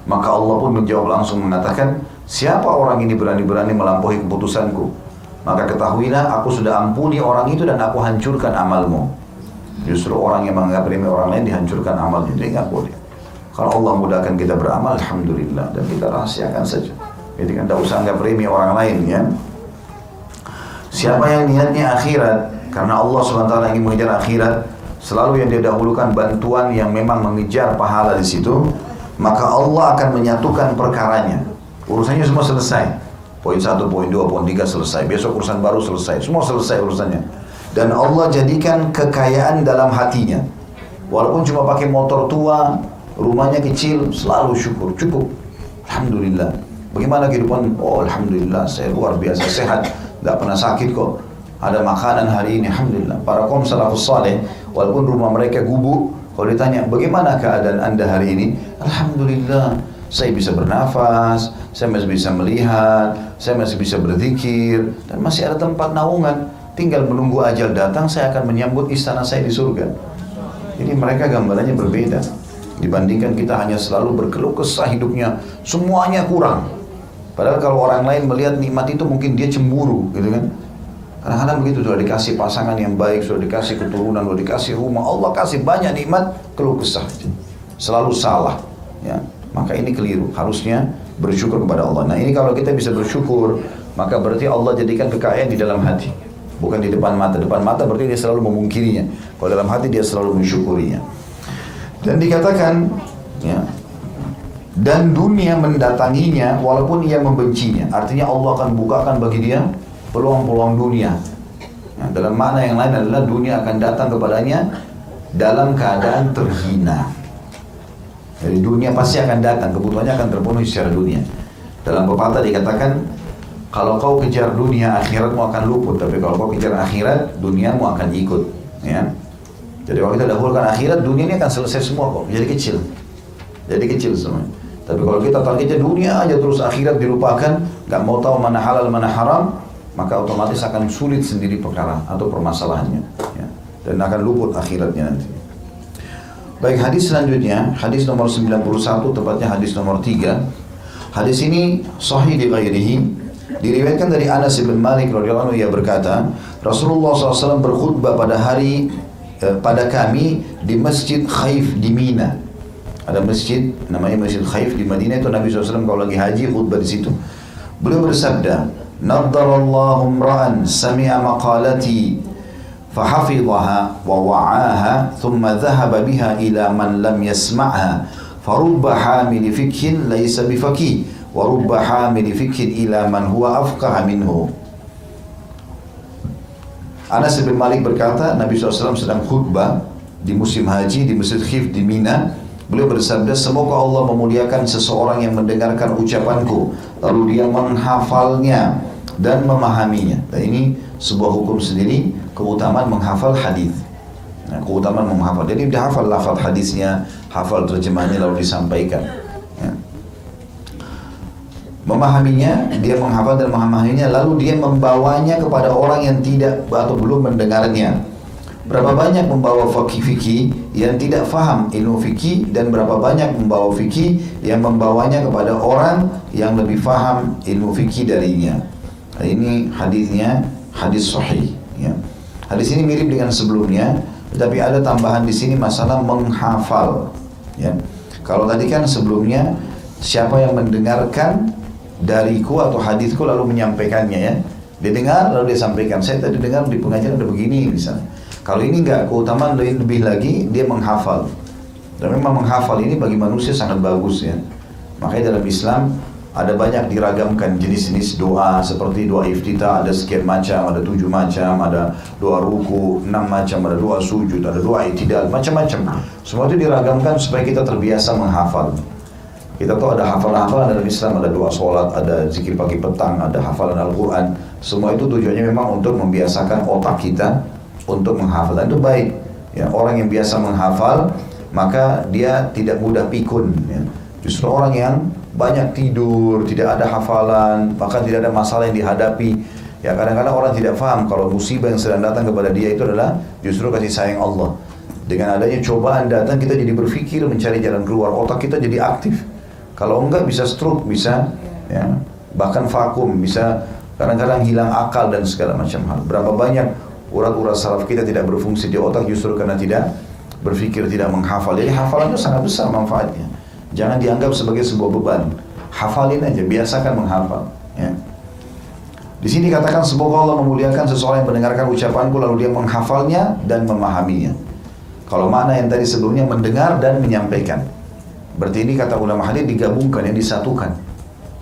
Maka Allah pun menjawab langsung mengatakan, siapa orang ini berani-berani melampaui keputusanku? Maka ketahuilah aku sudah ampuni orang itu dan aku hancurkan amalmu. Justru orang yang menganggap remeh orang lain dihancurkan amalnya, jadi nggak boleh. Kalau Allah mudahkan kita beramal, alhamdulillah, dan kita rahasiakan saja. Jadi kan tidak usah anggap remeh orang lain, ya. Siapa yang niatnya akhirat, karena Allah SWT ingin mengejar akhirat, selalu yang dia dahulukan bantuan yang memang mengejar pahala di situ, maka Allah akan menyatukan perkaranya. Urusannya semua selesai. Poin 1, poin 2, poin 3 selesai. Besok urusan baru selesai. Semua selesai urusannya. Dan Allah jadikan kekayaan dalam hatinya. Walaupun cuma pakai motor tua, rumahnya kecil, selalu syukur. Cukup. Alhamdulillah. Bagaimana kehidupan? Oh alhamdulillah, saya luar biasa sehat. Tidak pernah sakit kok. Ada makanan hari ini, alhamdulillah. Para kaum salafus saleh, walaupun rumah mereka gubuk, kalau ditanya, bagaimana keadaan anda hari ini? Alhamdulillah, saya bisa bernafas, saya masih bisa melihat, saya masih bisa berzikir, dan masih ada tempat naungan. Tinggal menunggu ajal datang, saya akan menyambut istana saya di surga. Jadi mereka gambarannya berbeda. Dibandingkan kita hanya selalu berkeluh kesah hidupnya, semuanya kurang. Padahal kalau orang lain melihat nikmat itu mungkin dia cemburu, gitu kan? Kadang-kadang begitu, sudah dikasih pasangan yang baik, sudah dikasih keturunan, sudah dikasih rumah, Allah kasih banyak nikmat, keluh kesah. Selalu salah, ya. Maka ini keliru, harusnya bersyukur kepada Allah. Nah ini kalau kita bisa bersyukur, maka berarti Allah jadikan kekayaan di dalam hati, bukan di depan mata. Depan mata berarti dia selalu memungkirinya, kalau dalam hati dia selalu mensyukurinya. Dan dikatakan, ya, dan dunia mendatanginya walaupun ia membencinya. Artinya Allah akan bukakan bagi dia peluang-peluang dunia. Nah, dalam makna yang lain adalah dunia akan datang kepadanya dalam keadaan terhina. Jadi dunia pasti akan datang, kebutuhannya akan terpenuhi secara dunia. Dalam pepatah dikatakan, kalau kau kejar dunia, akhiratmu akan luput. Tapi kalau kau kejar akhirat, duniamu akan ikut. Ya. Jadi kalau kita dahulukan akhirat, dunia ini akan selesai semua kok. Jadi kecil. Jadi kecil semua. Tapi kalau kita targetnya dunia aja terus, akhirat dilupakan, gak mau tahu mana halal mana haram, maka otomatis akan sulit sendiri perkara atau permasalahannya, ya. Dan akan luput akhiratnya nanti. Baik, hadis selanjutnya, hadis nomor 91, tepatnya hadis nomor 3. Hadis ini sahih di ghairihi, diriwayatkan dari Anas bin Malik radhiyallahu anhu, ia berkata, Rasulullah SAW berkhutbah pada kami di Masjid Khaif di Mina. Ada masjid namanya Masjid Khaif di Madinah, itu Nabi SAW kalau lagi haji khutbah di situ. Beliau bersabda, "Naddarallahu imra'an sami'a maqalati fahafidhaha wa wa'aha thumma dhahaba biha ila man lam yasma'ha farubba hamili fikhin laysa bifaqih wa rubba hamili fikhin ila man huwa afqaha minhu." Anas bin Malik berkata, Nabi SAW sedang khutbah di musim haji di Masjid Khaif di Mina. Beliau bersabda, semoga Allah memuliakan seseorang yang mendengarkan ucapanku, lalu dia menghafalnya dan memahaminya. Dan ini sebuah hukum sendiri, keutamaan menghafal hadis. Nah, keutamaan menghafal. Jadi dia hafal lafaz hadisnya, hafal terjemahnya lalu disampaikan. Ya. Memahaminya, dia menghafal dan memahaminya, lalu dia membawanya kepada orang yang tidak atau belum mendengarnya. Berapa banyak membawa fikih yang tidak faham ilmu fikih, dan berapa banyak membawa fikih yang membawanya kepada orang yang lebih faham ilmu fikih darinya. Nah, ini hadisnya hadis sahih, ya. Hadis ini mirip dengan sebelumnya, tetapi ada tambahan di sini masalah menghafal. Ya. Kalau tadi kan sebelumnya siapa yang mendengarkan dariku atau hadisku lalu menyampaikannya ya. Dia dengar lalu dia sampaikan. Saya tadi dengar di pengajian ada begini misalnya. Kalau ini enggak, keutamaan lebih lagi dia menghafal. Dan memang menghafal ini bagi manusia sangat bagus ya. Makanya dalam Islam ada banyak diragamkan jenis-jenis doa, seperti doa iftitah ada sekian macam, ada 7 macam, ada doa ruku 6 macam, ada doa sujud, ada doa i'tidal, macam-macam. Semua itu diragamkan supaya kita terbiasa menghafal. Kita tahu ada hafalan-hafalan dalam Islam, ada doa sholat, ada zikir pagi petang, ada hafalan Al-Quran. Semua itu tujuannya memang untuk membiasakan otak kita untuk menghafal. Dan itu baik. Ya, orang yang biasa menghafal, maka dia tidak mudah pikun. Ya. Justru orang yang banyak tidur, tidak ada hafalan, bahkan tidak ada masalah yang dihadapi. Ya kadang-kadang orang tidak paham kalau musibah yang sedang datang kepada dia itu adalah justru kasih sayang Allah. Dengan adanya cobaan datang, kita jadi berpikir mencari jalan keluar, otak kita jadi aktif. Kalau enggak bisa stroke, bisa ya, bahkan vakum, bisa kadang-kadang hilang akal dan segala macam hal. Berapa banyak urat-urat saraf kita tidak berfungsi di otak justru karena tidak berpikir, tidak menghafal. Jadi hafalan itu sangat besar manfaatnya. Jangan dianggap sebagai sebuah beban. Hafalin aja, biasakan menghafal. Ya. Di sini dikatakan semoga Allah memuliakan seseorang yang mendengarkan ucapanku lalu dia menghafalnya dan memahaminya. Kalau makna yang tadi sebelumnya mendengar dan menyampaikan. Berarti ini kata ulama hadis digabungkan, yang disatukan.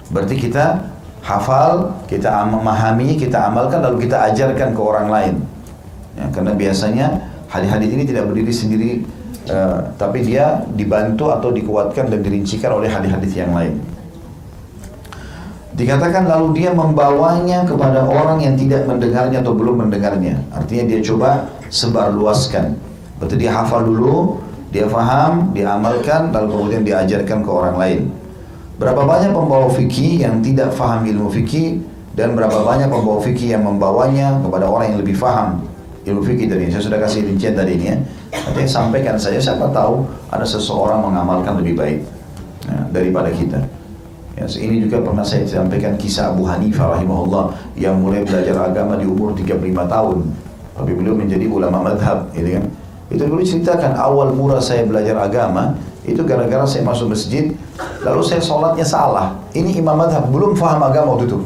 Berarti kita hafal, kita memahami, kita amalkan lalu kita ajarkan ke orang lain. Ya, karena biasanya hadis-hadis ini tidak berdiri sendiri. Tapi dia dibantu atau dikuatkan dan dirincikan oleh hadis-hadis yang lain. Dikatakan lalu dia membawanya kepada orang yang tidak mendengarnya atau belum mendengarnya. Artinya dia coba sebarluaskan. Berarti dia hafal dulu, dia faham, dia amalkan, lalu kemudian diajarkan ke orang lain. Berapa banyak pembawa fikih yang tidak faham ilmu fikih, dan berapa banyak pembawa fikih yang membawanya kepada orang yang lebih faham ilmu fikih tadi. Saya sudah kasih rincian tadi ini ya. Artinya sampaikan saja, siapa tahu ada seseorang mengamalkan lebih baik ya, daripada kita. Ya, ini juga pernah saya sampaikan kisah Abu Hanifah rahimahullah yang mulai belajar agama di umur 35 tahun. Tapi beliau menjadi ulama madhab, gitu kan. Itu dulu ceritakan awal mula saya belajar agama itu gara-gara saya masuk masjid, lalu saya sholatnya salah. Ini imam madhab, belum faham agama waktu itu.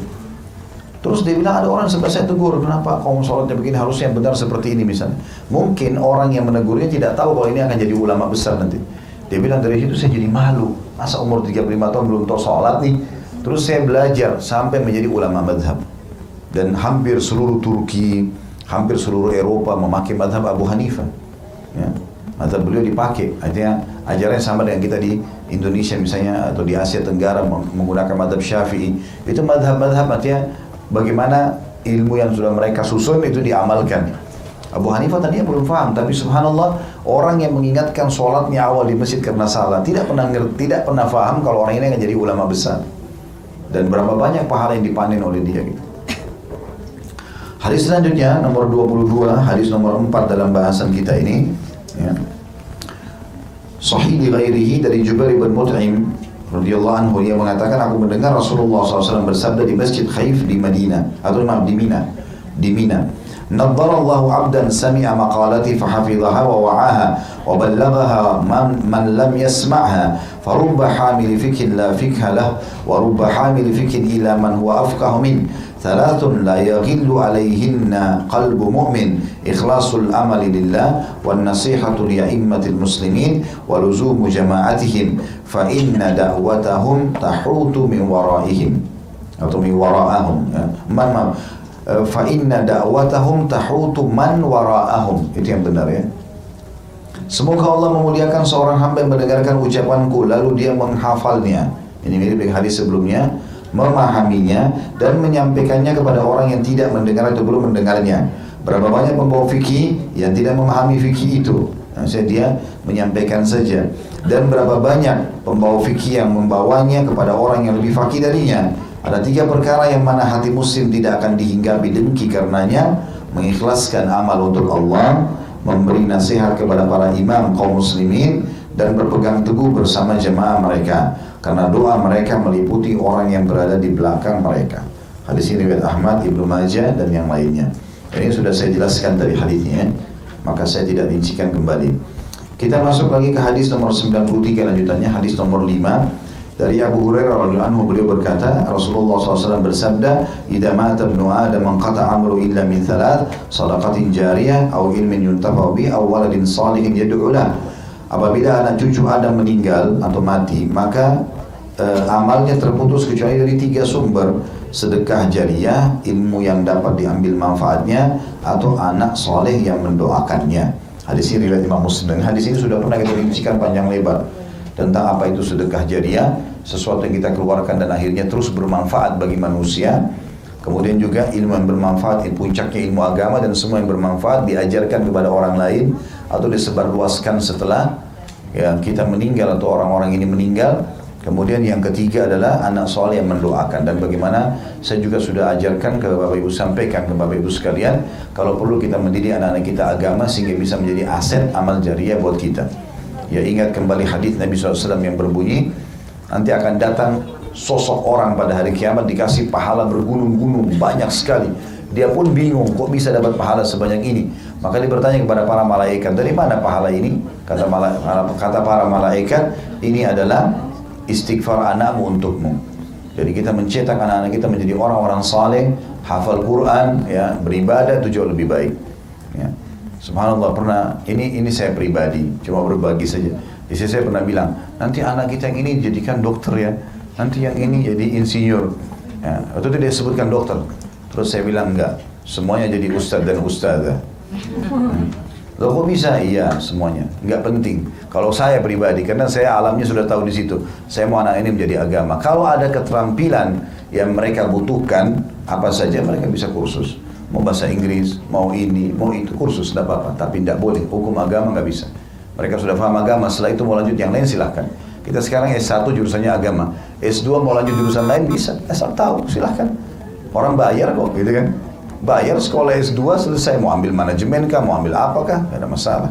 Terus dia bilang ada orang sampai saya tegur, kenapa kamu sholatnya begini, harusnya benar seperti ini misalnya. Mungkin orang yang menegurnya tidak tahu kalau ini akan jadi ulama besar nanti. Dia bilang dari situ saya jadi malu, masa umur 35 tahun belum tahu sholat nih. Terus saya belajar sampai menjadi ulama madhab. Dan hampir seluruh Turki, hampir seluruh Eropa memakai madhab Abu Hanifah. Ya. Madhab beliau dipakai, artinya ajarannya sama dengan kita di Indonesia misalnya atau di Asia Tenggara menggunakan madhab Syafi'i. Itu madhab-madhab artinya bagaimana ilmu yang sudah mereka susun itu diamalkan. Abu Hanifah tadinya belum paham, tapi subhanallah orang yang mengingatkan sholatnya awal di masjid karena salah tidak pernah paham kalau orang ini akan jadi ulama besar. Dan berapa banyak pahala yang dipanen oleh dia gitu. Hadis selanjutnya nomor 22, hadis nomor 4 dalam bahasan kita ini ya. Sahih li ghairihi dari Jubair bin Mut'im radhiyallahu anhu, dia mengatakan aku mendengar Rasulullah SAW bersabda di Masjid Khaif di Madinah atau di Mina. Nadharallahu 'abdan sami'a maqalati fahafidhaha wa wa'aha wa ballaghaha man lam yasma'ha farubba hamili fikhin la fikha lah wa rubba hamili fikhin ila man huwa afqahu min thalathun la yaghillu alayhinna qalbu mu'min ikhlasul amali lillah wan nasihatu li a'immatil muslimin wa luzumu jama'atihim fa inna da'watahum tahutu min waraihim atau min wara'ahum ya. Fa inna da'watahum tahutu man wara'ahum, itu yang benar ya. Semoga Allah memuliakan seorang hamba yang mendengarkan ucapanku lalu dia menghafalnya. Ini mirip dengan hadis sebelumnya, memahaminya dan menyampaikannya kepada orang yang tidak mendengar atau belum mendengarnya. Berapa banyak pembawa fikih yang tidak memahami fikih itu, dia menyampaikan saja. Dan berapa banyak pembawa fikih yang membawanya kepada orang yang lebih fakih darinya. Ada 3 perkara yang mana hati muslim tidak akan dihinggapi dengki karenanya: mengikhlaskan amal untuk Allah, memberi nasihat kepada para imam kaum muslimin, dan berpegang teguh bersama jemaah mereka, karena doa mereka meliputi orang yang berada di belakang mereka. Hadis ini riwayat Ahmad, Ibnu Majah dan yang lainnya. Ini sudah saya jelaskan dari hadisnya, maka saya tidak rincikan kembali. Kita masuk lagi ke hadis nomor 93 lanjutannya, hadis nomor 5 dari Abu Hurairah radhiyallahu anhu. Beliau berkata, Rasulullah SAW bersabda, "Idza mata ibnu Adam qata amru illa min thalath, shadaqatin jariyah, aw ilmin yuntafa'u bihi, aw waladin salihin yad'u lahu." Apabila anak cucu Adam meninggal atau mati, maka amalnya terputus kecuali dari 3 sumber: sedekah jariah, ilmu yang dapat diambil manfaatnya, atau anak soleh yang mendoakannya. Hadis ini riwayat Imam Muslim. Hadis ini sudah pernah kita rincikan panjang lebar tentang apa itu sedekah jariah, sesuatu yang kita keluarkan dan akhirnya terus bermanfaat bagi manusia. Kemudian juga ilmu yang bermanfaat, puncaknya ilmu agama, dan semua yang bermanfaat diajarkan kepada orang lain atau disebarluaskan setelah ya, kita meninggal atau orang-orang ini meninggal. Kemudian yang ketiga adalah anak soleh yang mendoakan. Dan bagaimana saya juga sudah ajarkan ke Bapak Ibu, sampaikan ke Bapak Ibu sekalian, kalau perlu kita mendidik anak-anak kita agama sehingga bisa menjadi aset amal jariah buat kita. Ya, ingat kembali hadis Nabi SAW yang berbunyi, nanti akan datang sosok orang pada hari kiamat dikasih pahala bergunung-gunung banyak sekali. Dia pun bingung, kok bisa dapat pahala sebanyak ini. Maka dia bertanya kepada para malaikat, dari mana pahala ini? Kata para malaikat, ini adalah istighfar anakmu untukmu. Jadi kita mencetak anak-anak kita menjadi orang-orang saleh, hafal Quran, ya, beribadah itu jauh lebih baik. Ya. Subhanallah, pernah ini saya pribadi cuma berbagi saja. Di sini saya pernah bilang, nanti anak kita yang ini jadikan dokter ya, nanti yang ini jadi insinyur. Ya, waktu itu dia sebutkan dokter. Terus saya bilang enggak, semuanya jadi ustadz dan ustadzah. Loh kok bisa? Iya, semuanya. Enggak penting. Kalau saya pribadi, karena saya alamnya sudah tahu di situ. Saya mau anak ini menjadi agama. Kalau ada keterampilan yang mereka butuhkan, apa saja mereka bisa kursus. Mau bahasa Inggris, mau ini, mau itu, kursus, tidak apa-apa. Tapi tidak boleh, hukum agama nggak bisa. Mereka sudah paham agama, setelah itu mau lanjut yang lain silahkan. Kita sekarang S1 jurusannya agama, S2 mau lanjut jurusan lain bisa, asal tahu, silahkan. Orang bayar kok, gitu kan. Bayar sekolah S2 selesai, mau ambil manajemen kah, mau ambil apakah, nggak ada masalah.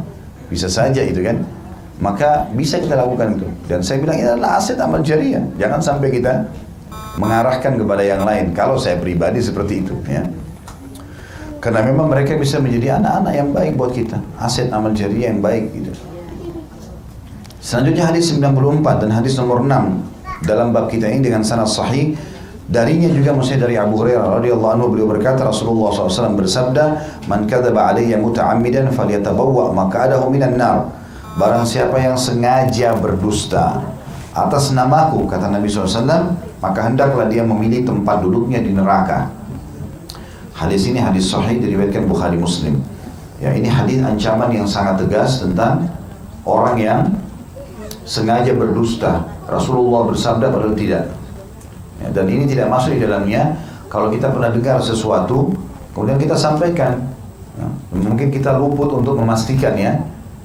Bisa saja itu kan. Maka bisa kita lakukan itu. Dan saya bilang ini adalah aset amal jariah. Jangan sampai kita mengarahkan kepada yang lain. Kalau saya pribadi seperti itu, ya. Karena memang mereka bisa menjadi anak-anak yang baik buat kita, aset amal jariah yang baik gitu. Selanjutnya hadis 94 dan hadis nomor 6 dalam bab kita ini dengan sanad sahih. Darinya juga maksudnya dari Abu Hurairah radhiyallahu anhu, beliau berkata Rasulullah SAW bersabda, "Man kadzaba alayya muta'ammidan falyatabawwa maq'adahu minan nar." Barang siapa yang sengaja berdusta atas namaku, kata Nabi SAW, maka hendaklah dia memilih tempat duduknya di neraka. Hadis ini hadis sahih diriwayatkan Bukhari Muslim. Ya, ini hadis ancaman yang sangat tegas tentang orang yang sengaja berdusta. Rasulullah bersabda padahal tidak. Ya, dan ini tidak masuk di dalamnya kalau kita pernah dengar sesuatu kemudian kita sampaikan, ya, mungkin kita luput untuk memastikan ya,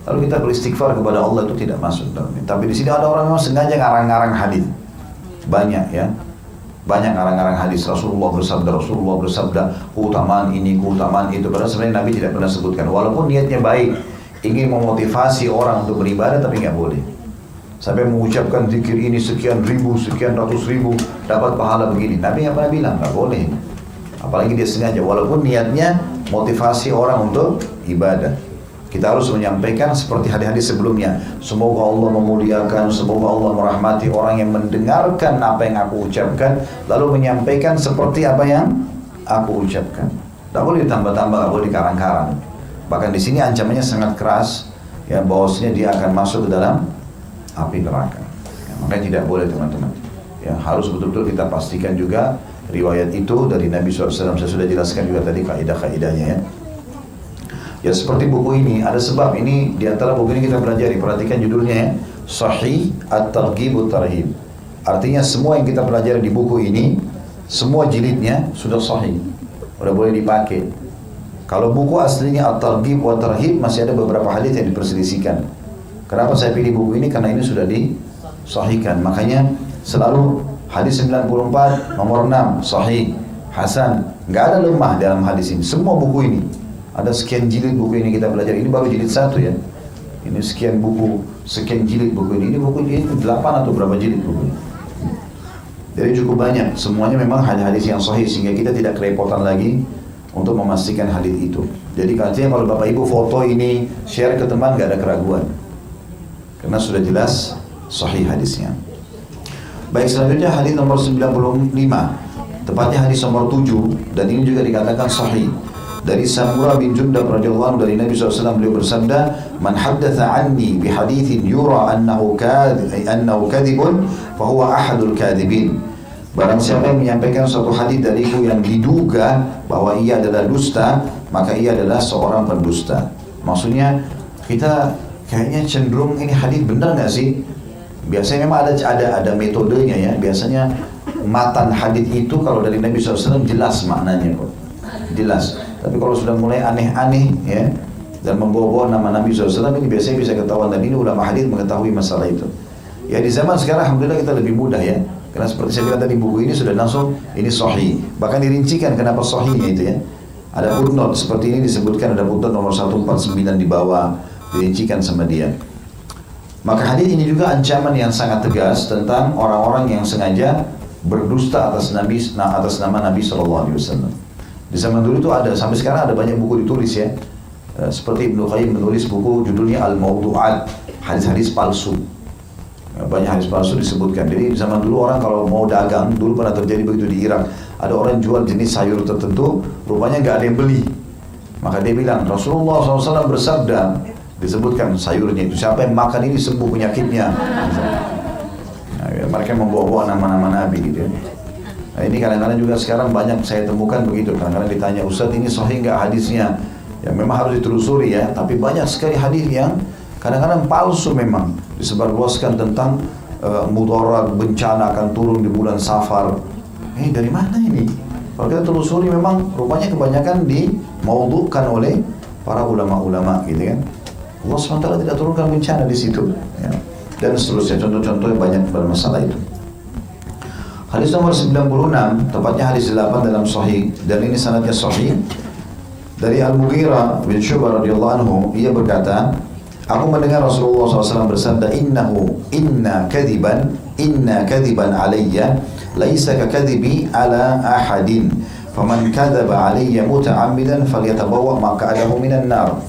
lalu kita beristighfar kepada Allah, itu tidak masuk dalamnya. Tapi di sini ada orang yang sengaja ngarang-ngarang hadis, banyak ya, banyak ngarang-ngarang hadis. Rasulullah bersabda keutamaan ini, keutamaan itu, padahal sebenarnya Nabi tidak pernah sebutkan. Walaupun niatnya baik, ingin memotivasi orang untuk beribadah, tapi nggak boleh. Sampai mengucapkan zikir ini sekian ribu, sekian ratus ribu, dapat pahala begini. Nabi nggak pernah bilang, nggak boleh. Apalagi dia sengaja, walaupun niatnya motivasi orang untuk ibadah. Kita harus menyampaikan seperti hadis-hadis sebelumnya. Semoga Allah memuliakan, semoga Allah merahmati orang yang mendengarkan apa yang aku ucapkan, lalu menyampaikan seperti apa yang aku ucapkan. Tidak boleh ditambah-tambah, tidak boleh dikarang-karang. Bahkan di sini ancamannya sangat keras, ya, bahwasanya dia akan masuk ke dalam api neraka. Ya, makanya tidak boleh teman-teman. Ya, harus betul-betul kita pastikan juga riwayat itu dari Nabi SAW. Saya sudah jelaskan juga tadi kaidah-kaidahnya ya. Ya seperti buku ini, ada sebab ini di antara buku ini kita pelajari. Perhatikan judulnya ya, Sahih At-Targhib At-Tarhib. Artinya semua yang kita pelajari di buku ini, semua jilidnya sudah sahih, sudah boleh dipakai. Kalau buku aslinya At-Targhib At-Tarhib masih ada beberapa hadis yang diperselisihkan. Kenapa saya pilih buku ini? Karena ini sudah disahihkan. Makanya selalu hadis 94 nomor 6 sahih, hasan, nggak ada lemah dalam hadis ini. Semua buku ini ada sekian jilid buku ini kita belajar. Ini baru jilid 1 ya. Ini sekian buku, sekian jilid buku ini. Ini buku ini 8 atau berapa jilid buku ini. Jadi cukup banyak. Semuanya memang hadis-hadis yang sahih sehingga kita tidak kerepotan lagi untuk memastikan hadis itu. Jadi katanya kalau Bapak Ibu foto ini share ke teman gak ada keraguan, karena sudah jelas sahih hadisnya. Baik, selanjutnya hadis nomor 95, tepatnya hadis nomor 7, dan ini juga dikatakan sahih. Dari Samurah bin Jundab radhiyallahu anhu dari Nabi SAW, beliau bersabda, "Man haddatha anni bi hadithin yura annahu kadhibun, fa huwa ahadul kadhibin." Barang siapa yang menyampaikan suatu hadis dariku yang diduga bahwa ia adalah dusta, maka ia adalah seorang pendusta. Maksudnya kita kayaknya cenderung ini hadis benar nggak sih? Biasanya memang ada metodenya ya. Biasanya matan hadis itu kalau dari Nabi SAW jelas maknanya kok, jelas. Tapi kalau sudah mulai aneh-aneh ya dan membawa-bawa nama Nabi SAW, ini biasanya bisa ketahuan, dan ini ulama hadis mengetahui masalah itu. Ya di zaman sekarang alhamdulillah kita lebih mudah ya. Karena seperti saya bilang tadi, buku ini sudah langsung ini sahih. Bahkan dirincikan kenapa sahihnya itu ya. Ada footnote seperti ini disebutkan, ada footnote nomor 149 di bawah, dirincikan sama dia. Maka hadis ini juga ancaman yang sangat tegas tentang orang-orang yang sengaja berdusta atas nama Nabi SAW. Di zaman dulu itu ada, sampai sekarang ada banyak buku ditulis ya. Seperti Ibnu Qayyim menulis buku judulnya Al-Mawdu'at, hadis-hadis palsu. Banyak hadis palsu disebutkan. Jadi di zaman dulu orang kalau mau dagang, dulu pernah terjadi begitu di Irak. Ada orang jual jenis sayur tertentu, rupanya nggak ada yang beli. Maka dia bilang, Rasulullah SAW bersabda, disebutkan sayurnya itu, siapa yang makan ini sembuh penyakitnya. Nah, mereka membawa-bawa nama-nama Nabi gitu ya. Nah, ini kadang-kadang juga sekarang banyak saya temukan begitu. Kadang-kadang ditanya, Ustaz ini sahih nggak hadisnya? Ya memang harus ditelusuri ya, tapi banyak sekali hadis yang kadang-kadang palsu memang. Disebarluaskan tentang mudarat, bencana akan turun di bulan Safar. Dari mana ini? Kalau kita telusuri memang rupanya kebanyakan dimaudhu'kan oleh para ulama-ulama gitu kan. Allah SWT tidak turunkan bencana di situ ya. Dan seterusnya, contoh-contohnya banyak bermasalah itu. Hadis nomor 96, tepatnya hadis 8 dalam sahih, dan ini sanadnya sahih. Dari Al-Mughirah bin Syu'bah radhiyallahu anhu, ia berkata, aku mendengar Rasulullah SAW bersabda, inna kadiban alayya laisa ka kadibi ala ahadin, faman kadaba alayya muta'ammidan falyatabawa maq'adahu minan nar.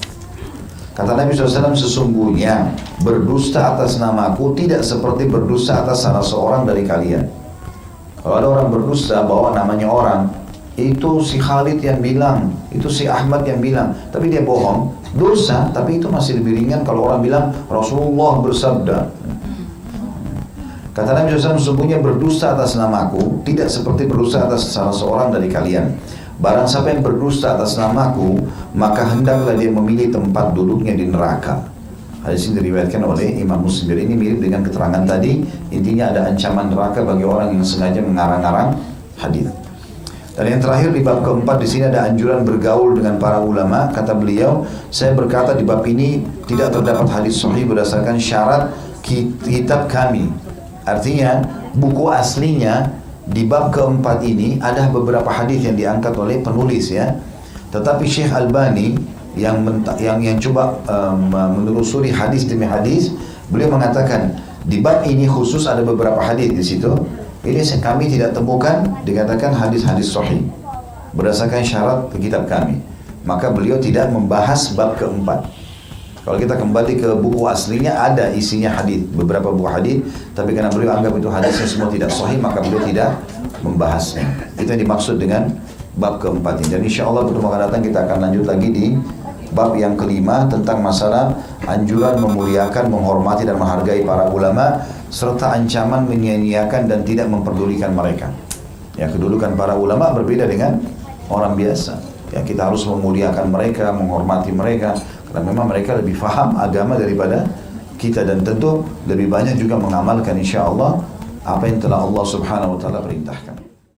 Kata Nabi SAW, sesungguhnya berdusta atas namaku tidak seperti berdusta atas salah seorang dari kalian. Kalau ada orang berdusta bawa namanya orang, itu si Khalid yang bilang, itu si Ahmad yang bilang, tapi dia bohong, dosa, tapi itu masih lebih ringan kalau orang bilang Rasulullah bersabda. Kata Nabi SAW, sesungguhnya berdusta atas namaku tidak seperti berdusta atas salah seorang dari kalian. Barang siapa yang berdusta atas namaku, maka hendaklah dia memilih tempat duduknya di neraka. Hadis ini diriwayatkan oleh Imam Muslim. Ini mirip dengan keterangan tadi, intinya ada ancaman neraka bagi orang yang sengaja mengarang-arang hadis. Dan yang terakhir di bab keempat, di sini ada anjuran bergaul dengan para ulama. Kata beliau, saya berkata di bab ini tidak terdapat hadis sahih berdasarkan syarat kitab kami. Artinya buku aslinya di bab keempat ini ada beberapa hadis yang diangkat oleh penulis ya. Tetapi Syekh Albani yang coba menelusuri hadis demi hadis, beliau mengatakan di bab ini khusus ada beberapa hadis di situ. Ini kami tidak temukan dikatakan hadis-hadis sahih berdasarkan syarat kitab kami. Maka beliau tidak membahas bab keempat. Kalau kita kembali ke buku aslinya ada isinya hadis, beberapa buku hadis, tapi karena beliau anggap itu hadisnya semua tidak sahih, maka beliau tidak membahasnya. Itu yang dimaksud dengan bab keempat ini. Dan insya Allah pertemuan akan datang kita akan lanjut lagi di bab yang kelima tentang masalah anjuran memuliakan, menghormati dan menghargai para ulama, serta ancaman menyia-nyiakan dan tidak memperdulikan mereka. Ya, kedudukan para ulama berbeda dengan orang biasa. Ya, kita harus memuliakan mereka, menghormati mereka, karena memang mereka lebih faham agama daripada kita, dan tentu lebih banyak juga mengamalkan insya Allah apa yang telah Allah Subhanahu wa Ta'ala perintahkan.